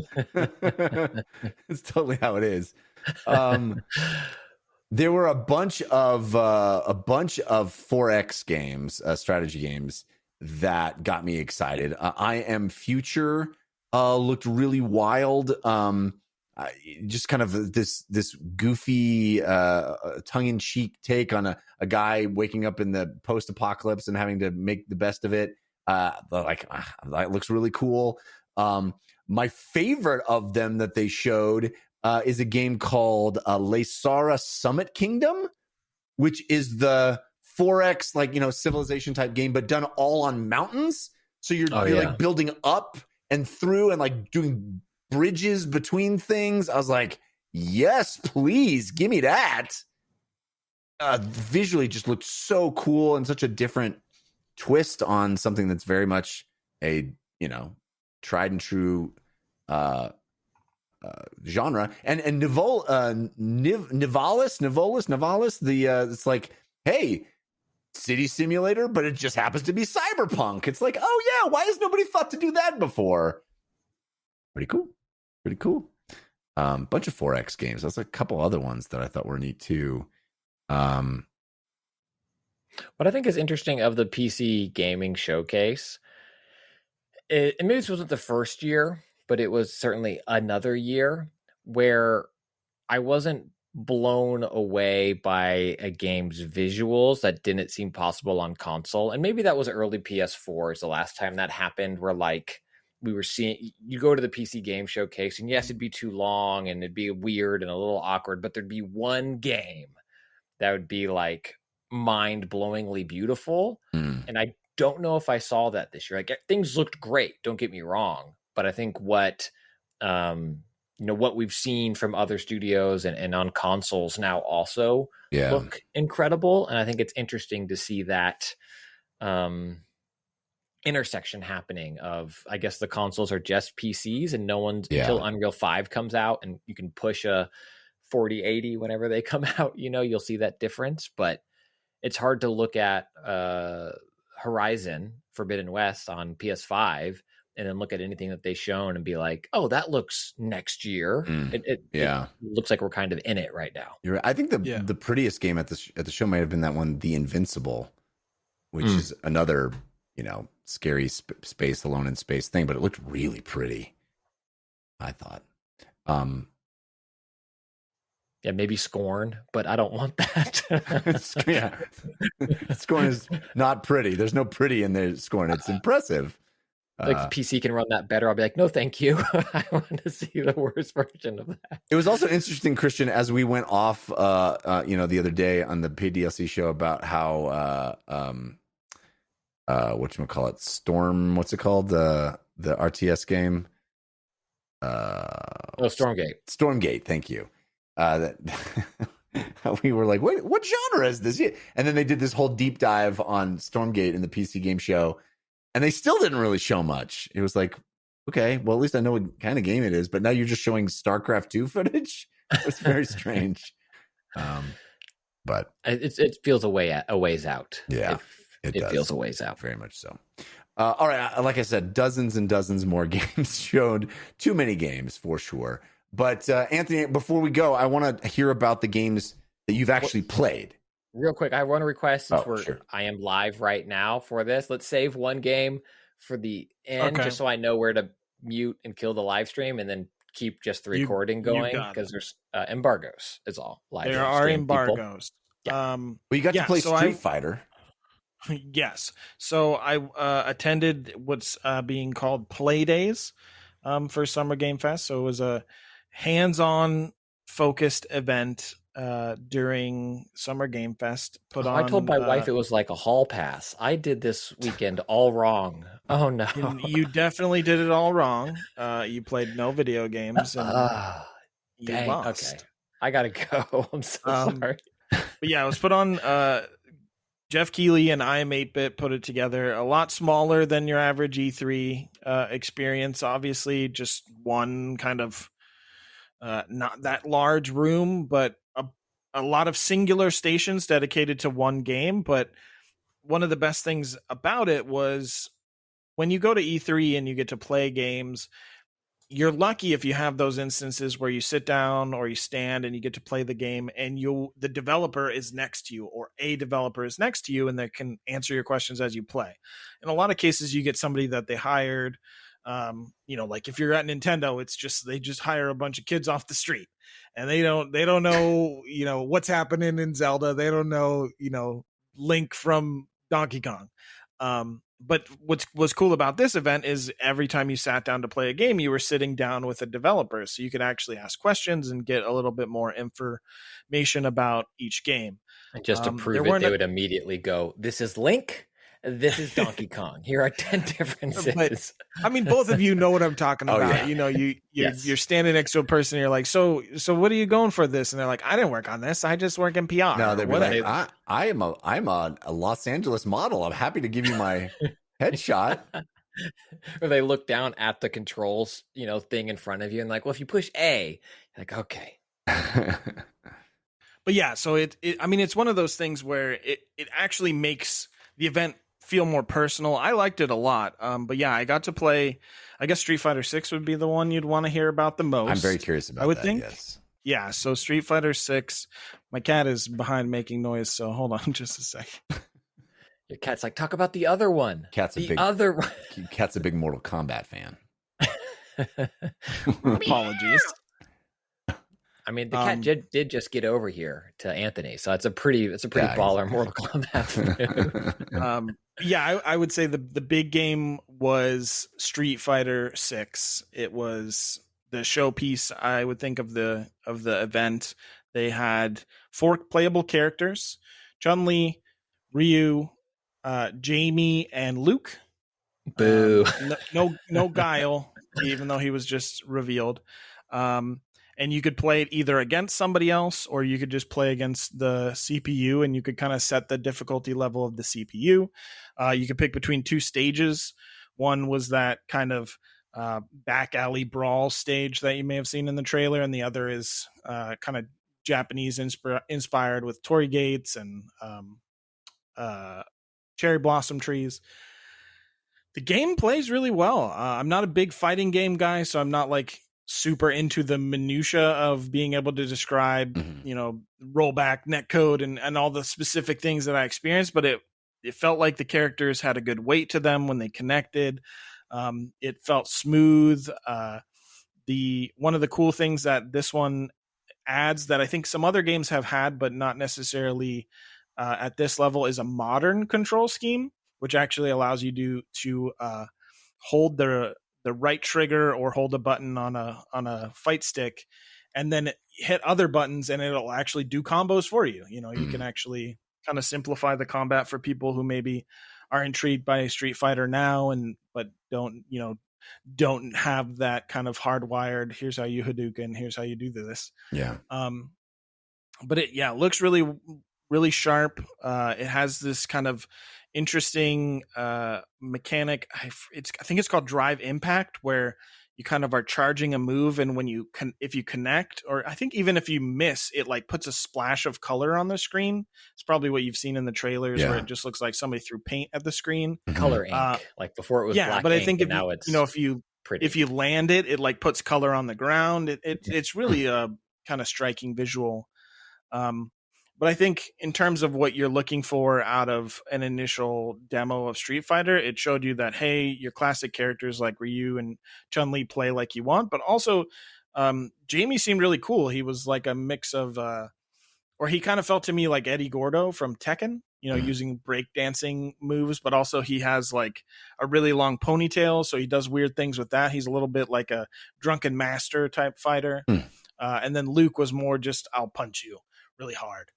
It's totally how it is. There were a bunch of 4X games, strategy games that got me excited. I Am Future looked really wild. Just kind of this goofy, tongue-in-cheek take on a guy waking up in the post-apocalypse and having to make the best of it. That looks really cool. My favorite of them that they showed is a game called Lesara Summit Kingdom, which is the 4X, like, you know, civilization type game, but done all on mountains. So you're like building up and through and like doing bridges between things. I was like, yes, please give me that. Visually just looked so cool and such a different twist on something that's very much a, you know, tried and true genre. And Nivalis, it's like, hey, city simulator, but it just happens to be cyberpunk. It's like, oh yeah, why has nobody thought to do that before? Pretty cool. Bunch of 4X games. That's a couple other ones that I thought were neat too. What I think is interesting of the PC gaming showcase, and maybe this wasn't the first year, but it was certainly another year where I wasn't blown away by a game's visuals that didn't seem possible on console. And maybe that was early PS4 is the last time that happened, where like we were seeing, you go to the PC game showcase and yes, it'd be too long and it'd be weird and a little awkward, but there'd be one game that would be like mind-blowingly beautiful. And I don't know if I saw that this year. Like things looked great, don't get me wrong, but I think what what we've seen from other studios and on consoles now also look incredible. And I think it's interesting to see that intersection happening of, I guess the consoles are just PCs and no one's until Unreal 5 comes out and you can push a 4080 whenever they come out, you know, you'll see that difference. But it's hard to look at Horizon Forbidden West on PS5 and then look at anything that they've shown and be like, oh, that looks next year. It looks like we're kind of in it right now. You're right. I think the prettiest game at the show might have been that one, The Invincible, which is another, you know, scary space, alone in space thing, but it looked really pretty, I thought. Yeah, maybe Scorn, but I don't want that. Scorn is not pretty. There's no pretty in there. Scorn. It's impressive. Like the PC can run that better. I'll be like, no, thank you. I want to see the worst version of that. It was also interesting, Christian, as we went off, the other day on the paid DLC show about how, whatchamacallit, Storm, what's it called? The RTS game. Stormgate. Stormgate. Thank you. We were like, what genre is this? And then they did this whole deep dive on Stormgate in the PC game show, and they still didn't really show much. It was like, okay, well, at least I know what kind of game it is, but now you're just showing StarCraft 2 footage. It's very strange. But it feels a ways out. Yeah, it feels a ways out. Very much so. All right, like I said, dozens and dozens more games showed. Too many games for sure. But Anthony, before we go, I want to hear about the games that you've actually played. Real quick, I want to request, since I am live right now for this, let's save one game for the end, Okay. just so I know where to mute and kill the live stream, and then keep just the recording going, got because there's embargoes. Is all live There are stream people. embargoes. Well, you got to play Street Fighter. Yes. So I attended what's being called Play Days for Summer Game Fest. So it was a hands-on focused event during Summer Game Fest. I told my wife it was like a hall pass. I did this weekend all wrong. Oh no. You definitely did it all wrong. You played no video games and you dang, lost. Okay. I gotta go. I'm so sorry. But yeah, it was put on Jeff Keighley and I Am 8-Bit put it together. A lot smaller than your average E3 experience. Obviously, just one kind of not that large room, but a lot of singular stations dedicated to one game. But one of the best things about it was when you go to E3 and you get to play games, you're lucky if you have those instances where you sit down or you stand and you get to play the game and the developer is next to you, or a developer is next to you, and they can answer your questions as you play. In a lot of cases, you get somebody that they hired. Like if you're at Nintendo, it's just they just hire a bunch of kids off the street, and they don't know what's happening in Zelda. They don't know Link from Donkey Kong. But what's cool about this event is every time you sat down to play a game, you were sitting down with a developer, so you could actually ask questions and get a little bit more information about each game. And just to prove it, they would immediately go, "This is Link. This is Donkey Kong. Here are 10 differences." But, I mean, both of you know what I'm talking about. Yeah. You're standing next to a person. And you're like, so what are you going for this? And they're like, I didn't work on this. I just work in PR. No, they'd be like, I'm a Los Angeles model. I'm happy to give you my headshot. Or they look down at the controls, thing in front of you, and like, well, if you push A, you're like, okay. But yeah, so it's one of those things where it actually makes the event feel more personal. I liked it a lot. But yeah, I got to play, I guess Street Fighter 6 would be the one you'd want to hear about the most. I'm very curious about that. I would think. Yes. Yeah, so Street Fighter 6. My cat is behind making noise, so hold on just a second. Your cat's like, talk about the other one. Cat's a big Mortal Kombat fan. Apologies. I mean, the cat did just get over here to Anthony, so it's a pretty baller Mortal Kombat. Yeah, I would say the big game was Street Fighter 6. It was the showpiece, I would think, of the event. They had 4 playable characters: Chun-Li, Ryu, Jamie, and Luke. Boo! No Guile, even though he was just revealed. And you could play it either against somebody else, or you could just play against the CPU, and you could kind of set the difficulty level of the CPU. You could pick between 2 stages. One was that kind of back alley brawl stage that you may have seen in the trailer, and the other is kind of Japanese inspired with torii gates and cherry blossom trees. The game plays really well. I'm not a big fighting game guy, so I'm not like super into the minutia of being able to describe, rollback, netcode, and all the specific things that I experienced. But it felt like the characters had a good weight to them when they connected. It felt smooth. One of the cool things that this one adds that I think some other games have had, but not necessarily at this level, is a modern control scheme, which actually allows you to hold the right trigger or hold a button on a fight stick, and then hit other buttons, and it'll actually do combos for you. You can actually kind of simplify the combat for people who maybe are intrigued by Street Fighter now but don't have that kind of hardwired, here's how you Hadouken, here's how you do this. Yeah. But it looks really, really sharp. It has this kind of interesting mechanic. I think it's called Drive Impact, where you kind of are charging a move, and when if you connect, or I think even if you miss, it like puts a splash of color on the screen. It's probably what you've seen in the trailers, where it just looks like somebody threw paint at the screen. Color ink, like before it was black but I ink, think if you land it like puts color on the ground. It's really a kind of striking visual. But I think in terms of what you're looking for out of an initial demo of Street Fighter, it showed you that, hey, your classic characters like Ryu and Chun-Li play like you want, but also Jamie seemed really cool. He was like a mix of, or he kind of felt to me like Eddie Gordo from Tekken, using breakdancing moves, but also he has like a really long ponytail, so he does weird things with that. He's a little bit like a drunken master type fighter. And then Luke was more just, I'll punch you really hard.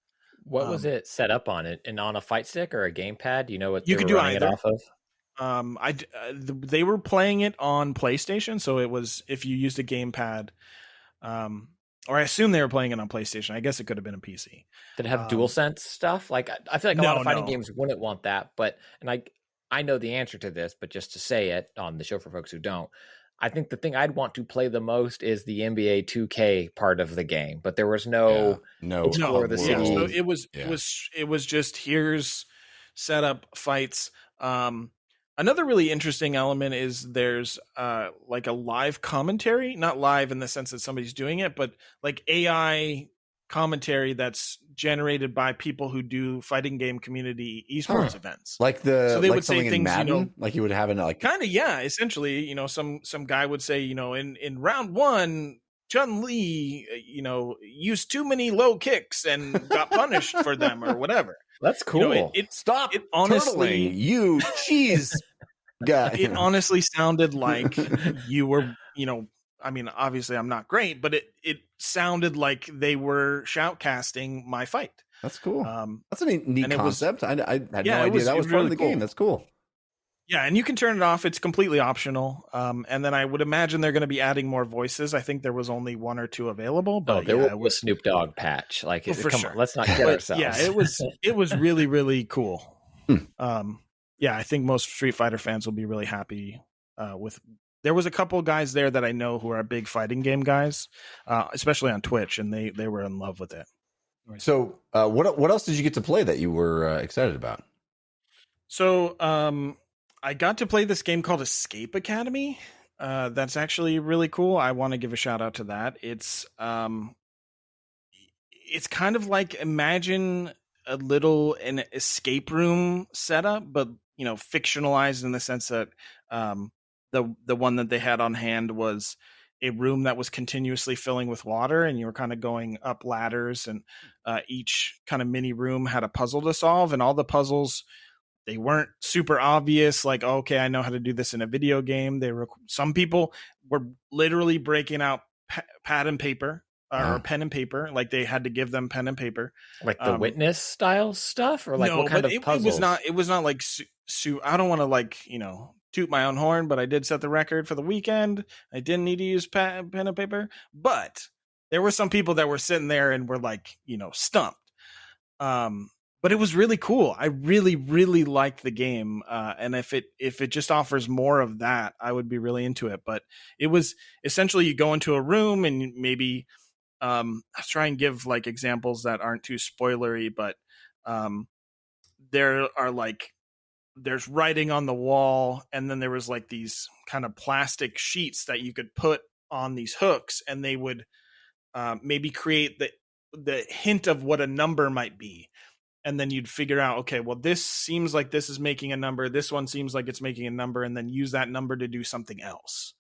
What was it set up on it? And on a fight stick or a gamepad? Do you know what you they could were do running either. it off of? They were playing it on PlayStation, so it was if you used a gamepad, or I assume they were playing it on PlayStation. I guess it could have been a PC. Did it have DualSense stuff? Like I feel like a lot of fighting games wouldn't want that, and I know the answer to this, but just to say it on the show for folks who don't, I think the thing I'd want to play the most is the NBA 2K part of the game, but there was no explore the city. So it was just here's setup fights. Another really interesting element is there's like a live commentary, not live in the sense that somebody's doing it, but like AI commentary that's generated by people who do fighting game community esports events. Like so they would say things, Madden, like you would have in like kind of, yeah, essentially, some guy would say, in round 1, Chun-Li, used too many low kicks and got punished for them or whatever. That's cool. Stop it honestly, you cheese guy. It honestly sounded like you were, I mean, obviously I'm not great, but it sounded like they were shoutcasting my fight. That's cool. That's a neat concept. I had no idea that was part really of the cool. game. That's cool. Yeah, and you can turn it off. It's completely optional. And then I would imagine they're going to be adding more voices. I think there was only 1 or 2 available. But there was a Snoop Dogg patch. Like, for come sure. on, let's not kid ourselves. Yeah, it was really, really cool. Yeah, I think most Street Fighter fans will be really happy with. There was a couple guys there that I know who are big fighting game guys, especially on Twitch, and they were in love with it. So, what else did you get to play that you were excited about? So, I got to play this game called Escape Academy. That's actually really cool. I want to give a shout out to that. It's kind of like, imagine an escape room setup, but fictionalized in the sense that the one that they had on hand was a room that was continuously filling with water, and you were kind of going up ladders, and each kind of mini room had a puzzle to solve, and all the puzzles, they weren't super obvious, like, okay, I know how to do this in a video game. Some people were literally breaking out pad and paper or pen and paper, like they had to give them pen and paper, like the Witness style stuff, or like what kind of puzzles? It was not like I don't want to like toot my own horn, but I did set the record for the weekend. I didn't need to use pen and paper, but there were some people that were sitting there and were like stumped. But it was really cool. I really, really liked the game. And if it just offers more of that, I would be really into it. But it was essentially, you go into a room and maybe I'll try and give like examples that aren't too spoilery, but there's writing on the wall, and then there was like these kind of plastic sheets that you could put on these hooks, and they would maybe create the hint of what a number might be. And then you'd figure out, okay, well, this seems like this is making a number. This one seems like it's making a number, and then use that number to do something else.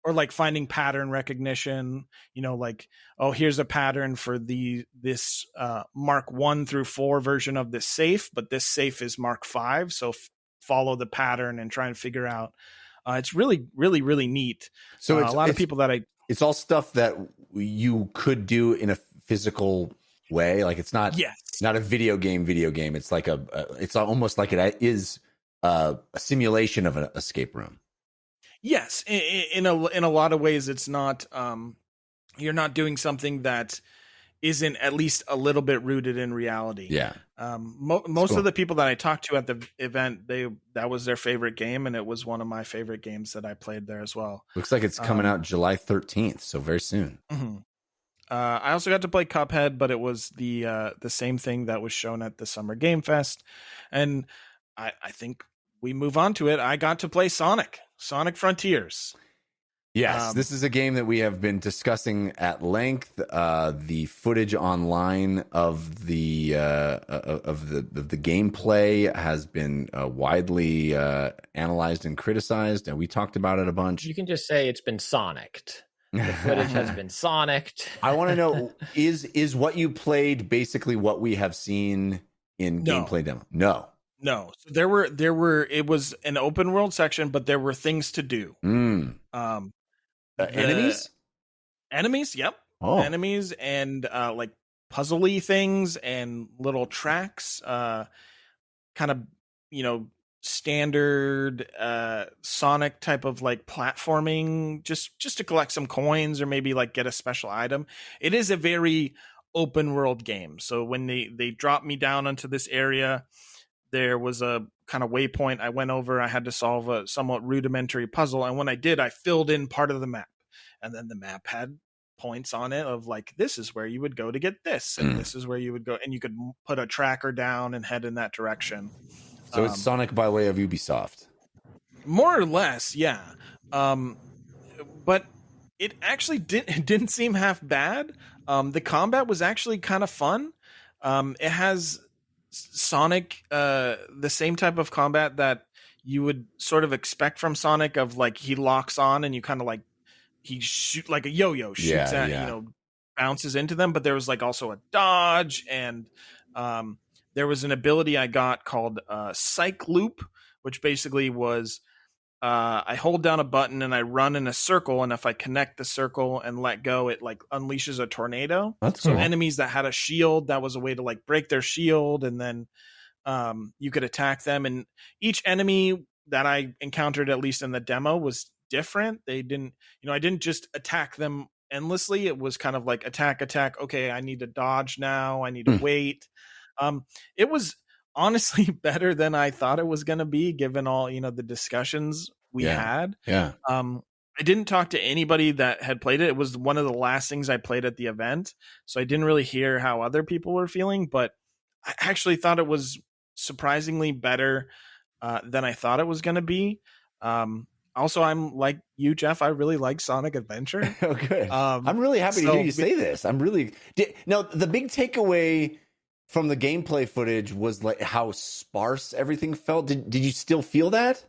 Or like finding pattern recognition, like, oh, here's a pattern for this Mark 1 through 4 version of this safe, but this safe is Mark 5. So follow the pattern and try and figure out. It's really, really, really neat. So a lot of people it's all stuff that you could do in a physical way. Like it's not a video game. It's like it's almost like it is a simulation of an escape room. Yes, in a lot of ways, it's not. You're not doing something that isn't at least a little bit rooted in reality. Yeah. Most of the people that I talked to at the event, that was their favorite game, and it was one of my favorite games that I played there as well. Looks like it's coming out July 13th, so very soon. Mm-hmm. I also got to play Cuphead, but it was the same thing that was shown at the Summer Game Fest, and I think we move on to it. I got to play Sonic Frontiers. Yes, this is a game that we have been discussing at length. The footage online of the gameplay has been widely analyzed and criticized, and we talked about it a bunch. You can just say it's been sonicked. The footage has been sonicked. I want to know, is what you played basically what we have seen in gameplay demo? No. No. So there were it was an open world section, but there were things to do. Enemies? Enemies, yep. Oh. Enemies and like puzzly things and little tracks, kind of, standard Sonic type of like platforming, just to collect some coins or maybe like get a special item. It is a very open world game. So when they dropped me down onto this area, there was a kind of waypoint I went over. I had to solve a somewhat rudimentary puzzle. And when I did, I filled in part of the map. And then the map had points on it of like, this is where you would go to get this. And this is where you would go. And you could put a tracker down and head in that direction. So it's Sonic by way of Ubisoft. More or less, yeah. But it actually didn't seem half bad. The combat was actually kind of fun. It has Sonic, the same type of combat that you would sort of expect from Sonic, of like he locks on and you kind of like he shoot like a yo-yo shoots bounces into them. But there was like also a dodge, and there was an ability I got called Psych Loop, which basically was I hold down a button and I run in a circle, and if I connect the circle and let go, it like unleashes a tornado. That's so cool. Enemies that had a shield, that was a way to like break their shield, and then you could attack them. And each enemy that I encountered, at least in the demo, was different. They didn't, I didn't just attack them endlessly. It was kind of like attack. Okay, I need to dodge now. I need to wait. It was honestly better than I thought it was going to be, given all, the discussions we had. Yeah. I didn't talk to anybody that had played it. It was one of the last things I played at the event. So I didn't really hear how other people were feeling, but I actually thought it was surprisingly better than I thought it was going to be. Also, I'm like you, Jeff. I really like Sonic Adventure. Okay. I'm really happy to hear you say this. Now, the big takeaway from the gameplay footage was like how sparse everything felt. Did you still feel that?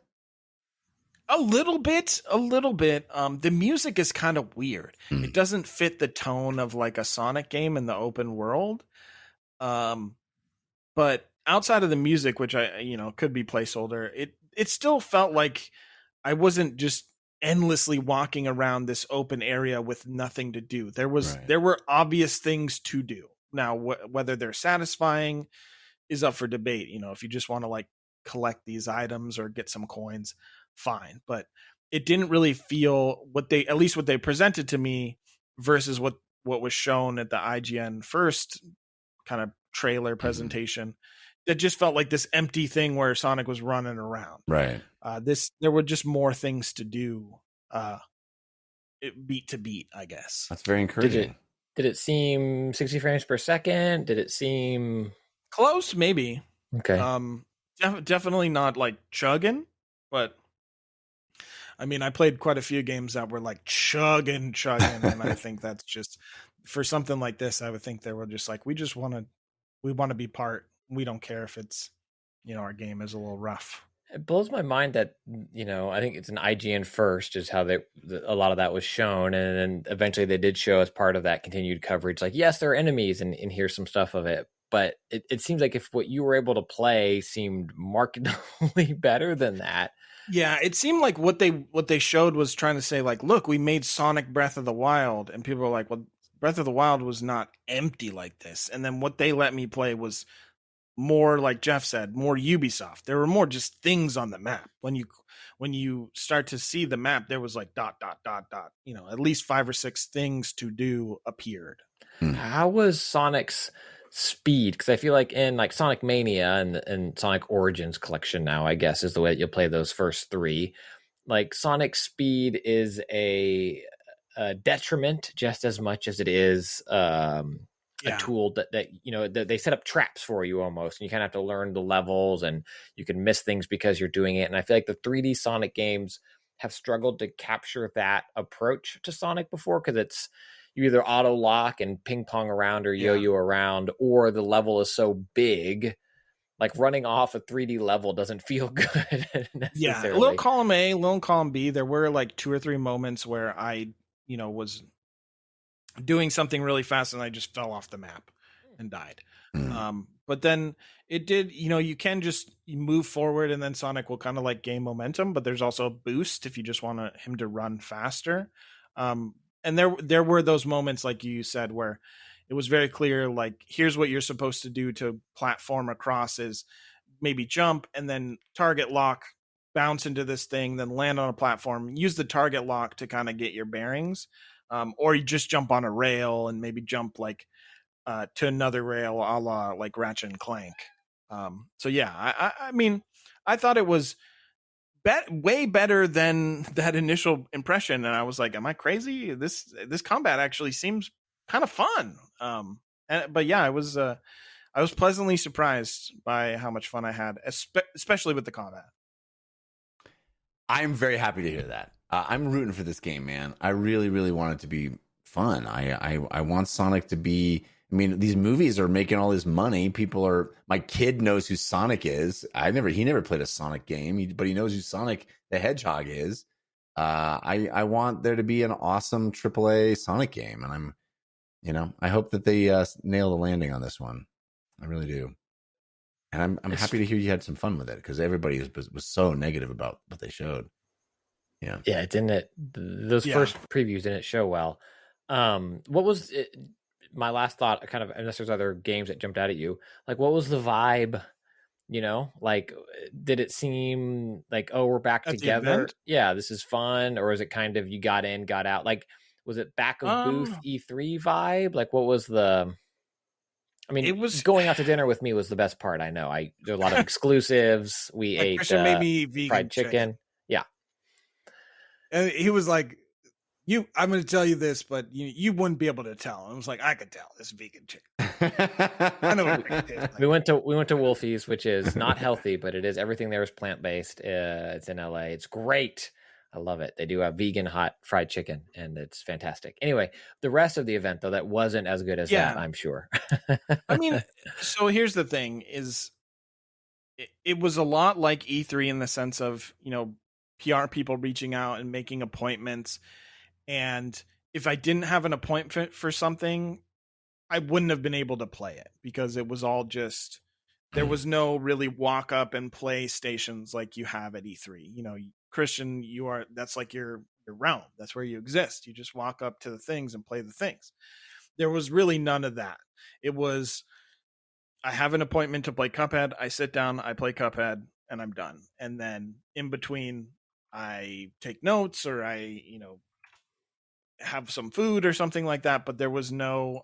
A little bit. The music is kind of weird. It doesn't fit the tone of like a Sonic game in the open world. But outside of the music, which I could be placeholder, it still felt like I wasn't just endlessly walking around this open area with nothing to do. There were obvious things to do. Now, whether they're satisfying is up for debate. If you just want to like collect these items or get some coins, fine. But it didn't really feel what they presented to me versus what was shown at the IGN first kind of trailer presentation. That just felt like this empty thing where Sonic was running around. Right. There were just more things to do, beat to beat, I guess. That's very encouraging. Did it seem 60 frames per second? Did it seem close? Maybe. Okay. Definitely not like chugging, but I mean, I played quite a few games that were like chugging, and I think that's just for something like this. I would think they were just like, we want to be part. We don't care if it's, our game is a little rough. It blows my mind that, I think it's an IGN first is how a lot of that was shown. And then eventually they did show as part of that continued coverage, like, yes, there are enemies and here's some stuff of it. But it seems like if what you were able to play seemed markedly better than that. Yeah, it seemed like what they showed was trying to say like, look, we made Sonic Breath of the Wild. And people were like, well, Breath of the Wild was not empty like this. And then what they let me play was more, like Jeff said, more Ubisoft. There were more just things on the map. When you start to see the map, there was like ... At least 5 or 6 things to do appeared. How was Sonic's speed? Because I feel like in like Sonic Mania and Sonic Origins collection now, I guess, is the way that you'll play those first 3. Like Sonic's speed is a detriment just as much as it is a tool that they set up traps for you almost, and you kind of have to learn the levels, and you can miss things because you're doing it. And I feel like the 3D Sonic games have struggled to capture that approach to Sonic before, because it's you either auto lock and ping pong around or yo-yo around, or the level is so big, like running off a 3D level doesn't feel good necessarily. Yeah, a little column A, little column B. There were like 2 or 3 moments where I, was doing something really fast and I just fell off the map and died. But then it did, you can just move forward and then Sonic will kind of like gain momentum, but there's also a boost if you just want him to run faster. And there were those moments, like you said, where it was very clear, like, here's what you're supposed to do to platform across is maybe jump and then target lock, bounce into this thing, then land on a platform, use the target lock to kind of get your bearings. Or you just jump on a rail and maybe jump like to another rail a la like Ratchet and Clank. So yeah, I mean, I thought it was way better than that initial impression. And I was like, am I crazy? This combat actually seems kind of fun. But yeah, I was pleasantly surprised by how much fun I had, especially with the combat. I'm very happy to hear that. I'm rooting for this game, man. I really, really want it to be fun. I want Sonic to be. I mean, these movies are making all this money. My kid knows who Sonic is. He never played a Sonic game, but he knows who Sonic the Hedgehog is. I want there to be an awesome AAA Sonic game, and I hope that they nail the landing on this one. I really do. And I'm happy to hear you had some fun with it, because everybody was so negative about what they showed. Yeah, it didn't. Those first previews didn't show well. What was it? My last thought, kind of, unless there's other games that jumped out at you, like, what was the vibe? Like, did it seem like, oh, we're back together? Yeah, this is fun, or is it kind of you got in, got out? Like, was it back of booth E3 vibe? Like, what was the? I mean, it was going out to dinner with me was the best part. I know. There were a lot of exclusives. We ate maybe vegan fried chicken. Yeah. And he was like, I'm going to tell you this, but you wouldn't be able to tell. And I was like, I could tell this vegan chicken. I know what it tastes like. We went to Wolfie's, which is not healthy, but it is, everything there is plant-based. It's in LA. It's great. I love it. They do have vegan hot fried chicken, and it's fantastic. Anyway, the rest of the event, though, that wasn't as good as that, I'm sure. I mean, so here's the thing: is it was a lot like E3 in the sense of PR people reaching out and making appointments. And if I didn't have an appointment for something, I wouldn't have been able to play it, because it was all just, there was no really walk up and play stations like you have at E3. Christian, that's like your realm. That's where you exist. You just walk up to the things and play the things. There was really none of that. It was, I have an appointment to play Cuphead. I sit down, I play Cuphead, and I'm done. And then in between, I take notes, or I, have some food or something like that. But there was no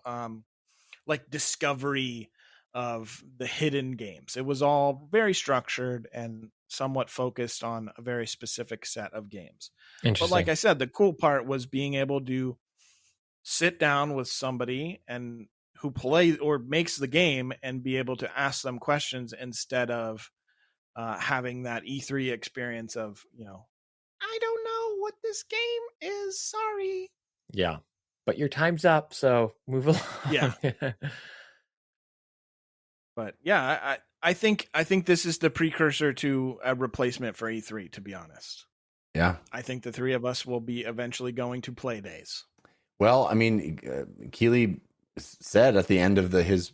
like discovery of the hidden games. It was all very structured and somewhat focused on a very specific set of games. But like I said, the cool part was being able to sit down with somebody and who plays or makes the game and be able to ask them questions, instead of having that E3 experience of, I don't know what this game is. Sorry. Yeah. But your time's up, so move along. Yeah. But yeah, I think this is the precursor to a replacement for E3, to be honest. Yeah. I think the three of us will be eventually going to play days. Well, I mean, Keeley said at the end of his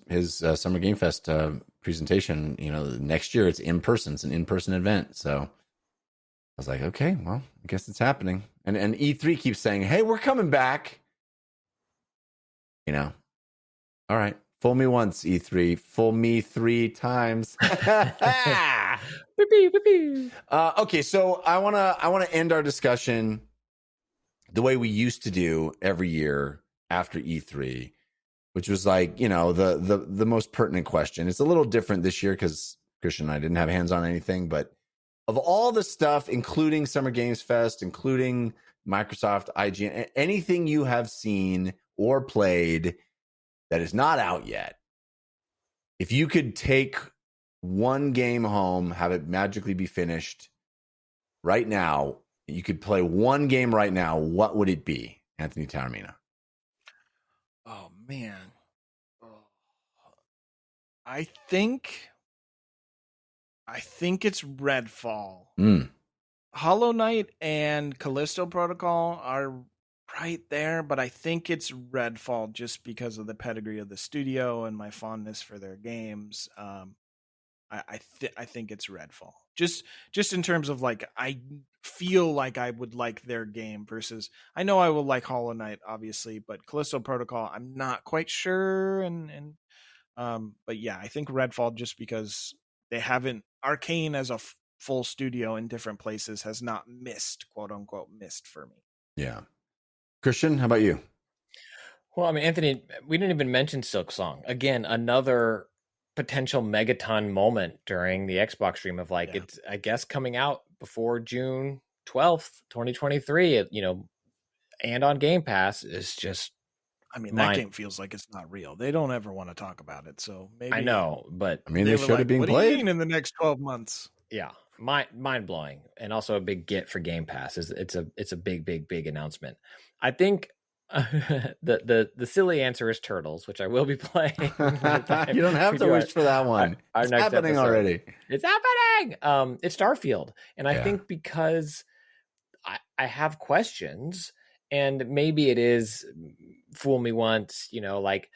Summer Game Fest presentation, next year it's in person. It's an in-person event. So I was like, okay, well, I guess it's happening. And E3 keeps saying, hey, we're coming back. All right. Fool me once, E3. Fool me 3 times. Okay, so I wanna end our discussion the way we used to do every year after E3, which was like, the most pertinent question. It's a little different this year because Christian and I didn't have hands on anything, but of all the stuff, including Summer Games Fest, including Microsoft, IGN, anything you have seen or played that is not out yet, if you could take one game home, have it magically be finished right now, you could play one game right now, what would it be, Anthony Taormina? Oh man. I think it's Redfall. Hollow Knight and Callisto Protocol are right there, but I think it's Redfall just because of the pedigree of the studio and my fondness for their games. I think it's Redfall. Just in terms of like, I feel like I would like their game versus I know I will like Hollow Knight obviously, but Callisto Protocol I'm not quite sure. But yeah, I think Redfall just because they haven't Arcane as a full studio in different places has not missed, quote unquote, missed for me. Yeah. Christian, how about you? Well, I mean, Anthony, we didn't even mention Silksong. Again, another potential megaton moment during the Xbox stream of like, it's, I guess, coming out before June 12th, 2023, and on Game Pass is just, I mean, that game feels like it's not real. They don't ever want to talk about it. So maybe I know, but I mean, they showed it being what played. do you mean in the next 12 months? Yeah, mind blowing, and also a big get for Game Pass. It's a big announcement. I think the silly answer is Turtles, which I will be playing. You don't have to wish for that one. It's happening already. It's happening. It's Starfield, and I think because I have questions, and maybe it is fool me once, like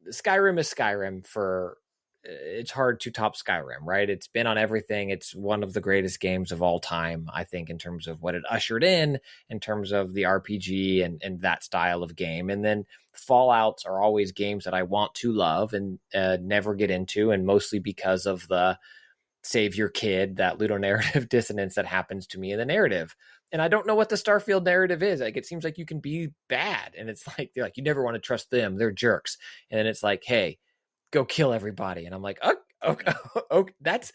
Skyrim is Skyrim for. It's hard to top Skyrim, right? It's been on everything. It's one of the greatest games of all time, I think, in terms of what it ushered in terms of the RPG and that style of game. And then Fallouts are always games that I want to love and never get into, and mostly because of the save your kid, that ludonarrative dissonance that happens to me in the narrative. And I don't know what the Starfield narrative is. Like, it seems like you can be bad, and it's like, they're like, you never want to trust them. They're jerks. And then it's like, hey, go kill everybody. And I'm like, okay, that's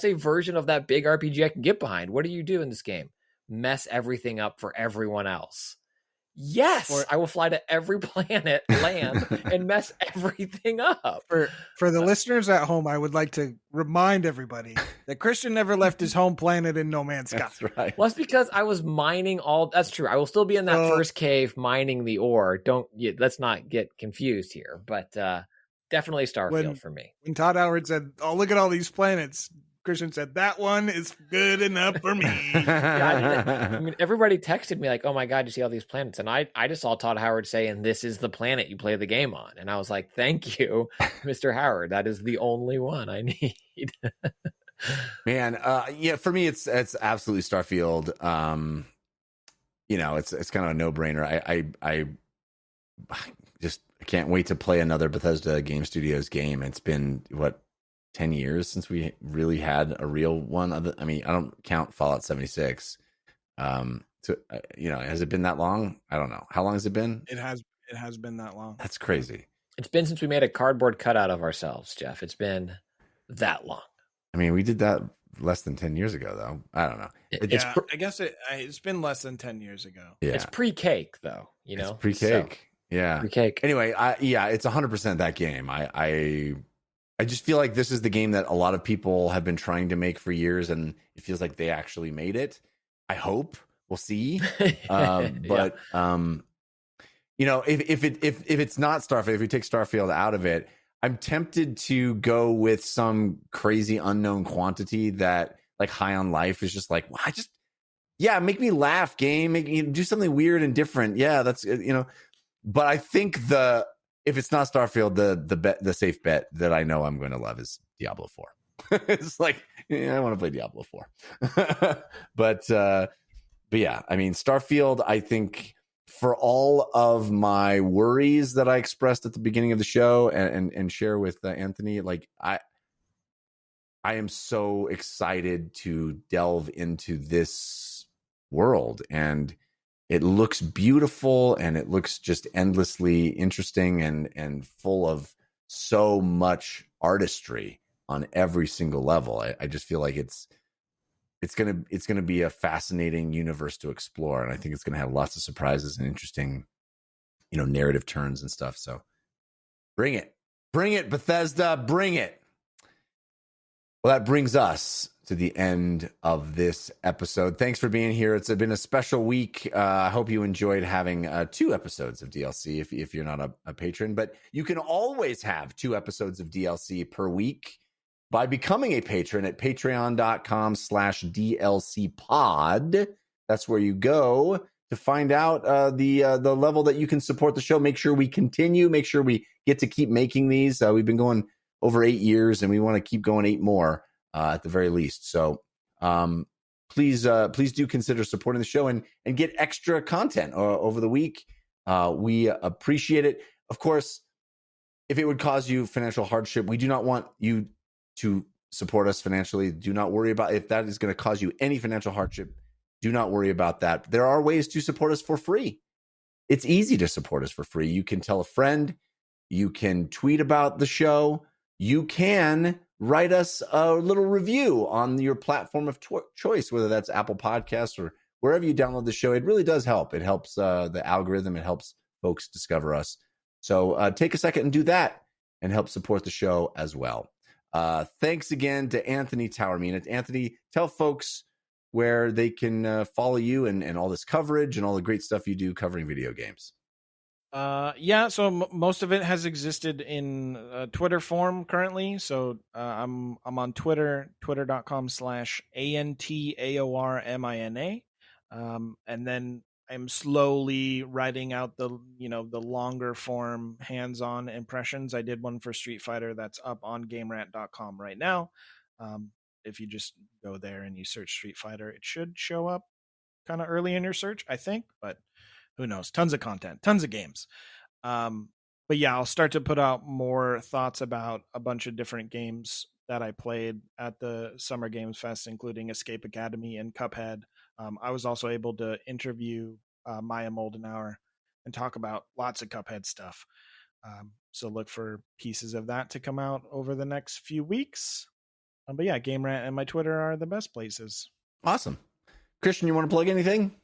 a version of that big RPG I can get behind. What do you do in this game? Mess everything up for everyone else. Yes, I will fly to every land, and mess everything up. For the listeners at home, I would like to remind everybody that Christian never left his home planet in No Man's Sky. That's right. Well, that's because I was mining that's true. I will still be in that first cave mining the ore. Let's not get confused here. But definitely Starfield for me. When Todd Howard said, "Oh, look at all these planets," Christian said, "That one is good enough for me." I mean, everybody texted me like, "Oh my god, you see all these planets?" And I just saw Todd Howard saying, "This is the planet you play the game on," and I was like, "Thank you, Mr. Howard. That is the only one I need." Man, for me, it's absolutely Starfield. It's kind of a no brainer. I can't wait to play another Bethesda Game Studios game. It's been 10 years since we really had a real one. I mean, I don't count Fallout 76. Has it been that long? I don't know. How long has it been? It has been that long. That's crazy. It's been since we made a cardboard cutout of ourselves, Jeff. It's been that long. I mean, we did that less than 10 years ago, though. I don't know. I guess it's been less than 10 years ago. Yeah. It's pre-cake, though. It's pre-cake. So, yeah. Pre-cake. Anyway, it's 100% that game. I just feel like this is the game that a lot of people have been trying to make for years, and it feels like they actually made it. I hope. We'll see. But if it's not Starfield, if we take Starfield out of it, I'm tempted to go with some crazy unknown quantity that, like, High on Life is just like, make me laugh, game, make me do something weird and different. Yeah, that's But I think if it's not Starfield, the safe bet that I know I'm going to love is Diablo 4. It's like, I want to play Diablo 4. But yeah, I mean, Starfield, I think, for all of my worries that I expressed at the beginning of the show and share with Anthony, like, I am so excited to delve into this world, and it looks beautiful, and it looks just endlessly interesting and full of so much artistry on every single level. I just feel like it's gonna be a fascinating universe to explore, and I think it's gonna have lots of surprises and interesting, narrative turns and stuff. So bring it, Bethesda, bring it. Well, that brings us to the end of this episode. Thanks for being here. It's been a special week. I hope you enjoyed having 2 episodes of DLC if you're not a patron. But you can always have 2 episodes of DLC per week by becoming a patron at patreon.com/DLCpod. That's where you go to find out the level that you can support the show. Make sure we continue. Make sure we get to keep making these. We've been going over 8 years, and we want to keep going 8 more. At the very least. So please do consider supporting the show and get extra content over the week. We appreciate it. Of course, if it would cause you financial hardship, we do not want you to support us financially. Do not worry about if that is going to cause you any financial hardship. Do not worry about that. There are ways to support us for free. It's easy to support us for free. You can tell a friend. You can tweet about the show. You can write us a little review on your platform of choice, whether that's Apple Podcasts or wherever you download the show. It really does help. It helps the algorithm. It helps folks discover us. So take a second and do that and help support the show as well. Thanks again to Anthony Taormina. Anthony, tell folks where they can follow you and all this coverage and all the great stuff you do covering video games. So most of it has existed in Twitter form currently. So I'm on Twitter, twitter.com/ANTAORMINA. And then I'm slowly writing out the longer form hands-on impressions. I did one for Street Fighter that's up on Gamerant.com right now. If you just go there and you search Street Fighter, it should show up kind of early in your search, I think, but who knows? Tons of content, tons of games. But yeah, I'll start to put out more thoughts about a bunch of different games that I played at the Summer Games Fest, including Escape Academy and Cuphead. I was also able to interview Maya Moldenauer and talk about lots of Cuphead stuff. So look for pieces of that to come out over the next few weeks. But yeah, Gamerant and my Twitter are the best places. Awesome. Christian, you want to plug anything?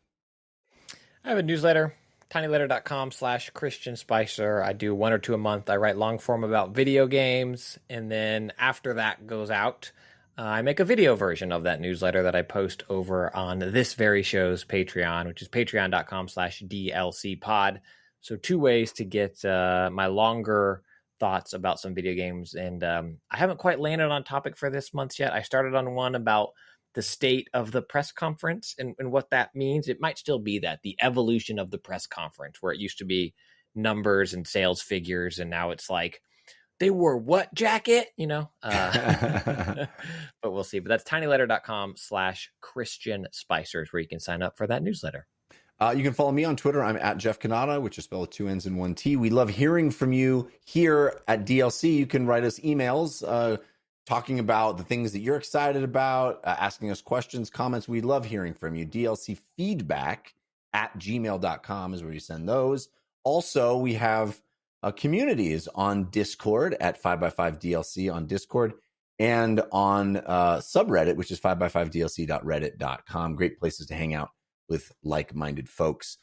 I have a newsletter, tinyletter.com/Christian Spicer. I do 1 or 2 a month. I write long form about video games. And then after that goes out, I make a video version of that newsletter that I post over on this very show's Patreon, which is patreon.com/DLCpod. So 2 ways to get my longer thoughts about some video games. And I haven't quite landed on topic for this month yet. I started on one about the state of the press conference and what that means. It might still be that, the evolution of the press conference, where it used to be numbers and sales figures, and now it's like, they wore what jacket, but we'll see. But that's tinyletter.com/Christian Spicers, where you can sign up for that newsletter. You can follow me on Twitter. I'm at Jeff Cannata, which is spelled with 2 N's and 1 T. We love hearing from you here at DLC. You can write us emails talking about the things that you're excited about, asking us questions, comments. We love hearing from you. DLCfeedback@gmail.com is where you send those. Also, we have communities on Discord at 5x5DLC on Discord and on subreddit, which is 5x5dlc.reddit.com. Great places to hang out with like-minded folks.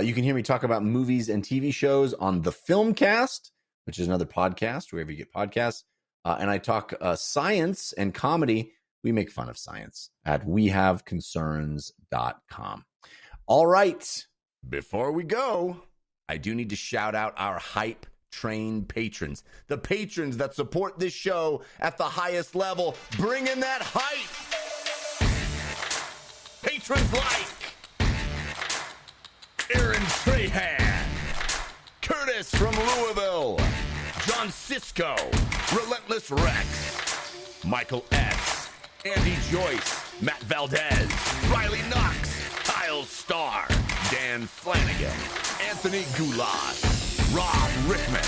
You can hear me talk about movies and TV shows on The Filmcast, which is another podcast, wherever you get podcasts. And I talk science and comedy. We make fun of science at wehaveconcerns.com. All right. Before we go, I do need to shout out our hype train patrons. The patrons that support this show at the highest level. Bring in that hype. Patrons like Aaron Trahan, Curtis from Louisville, John Cisco, Relentless Rex, Michael S., Andy Joyce, Matt Valdez, Riley Knox, Kyle Starr, Dan Flanagan, Anthony Goulas, Rob Rickman,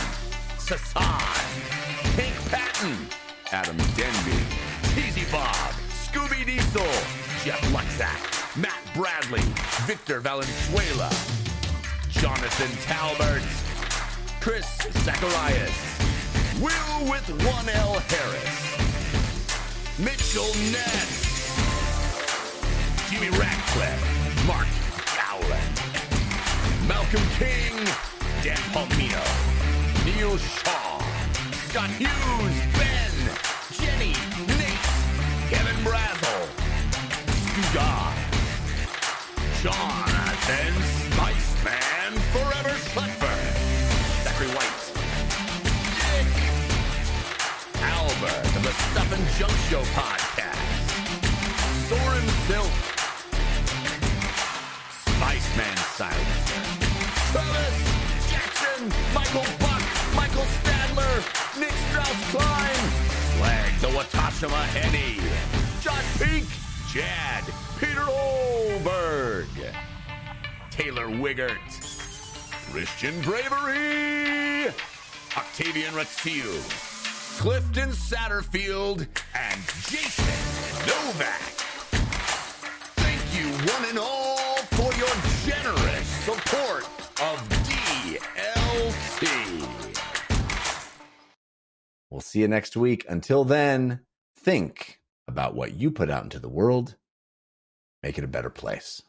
Sasan, Hank Patton, Adam Denby, Cheesy Bob, Scooby Diesel, Jeff Luxack, Matt Bradley, Victor Valenzuela, Jonathan Talbert, Chris Zacharias, Will with 1L Harris, Mitchell Ness, Jimmy Ratcliffe, Mark Cowland, Malcolm King, Dan Palmino, Neil Shaw, Scott Hughes, Ben, Jenny, Nate, Kevin Brazel, Junk Show Podcast, Soren Silk, Spiceman Silencer, Travis Jackson, Michael Buck, Michael Stadler, Nick Strauss-Klein, Slag the Watachama Henny, Josh Peak, Jad, Peter Olberg, Taylor Wiggert, Christian Bravery, Octavian Ratiu, Clifton Satterfield, and Jason Novak. Thank you, one and all, for your generous support of DLC. We'll see you next week. Until then, think about what you put out into the world. Make it a better place.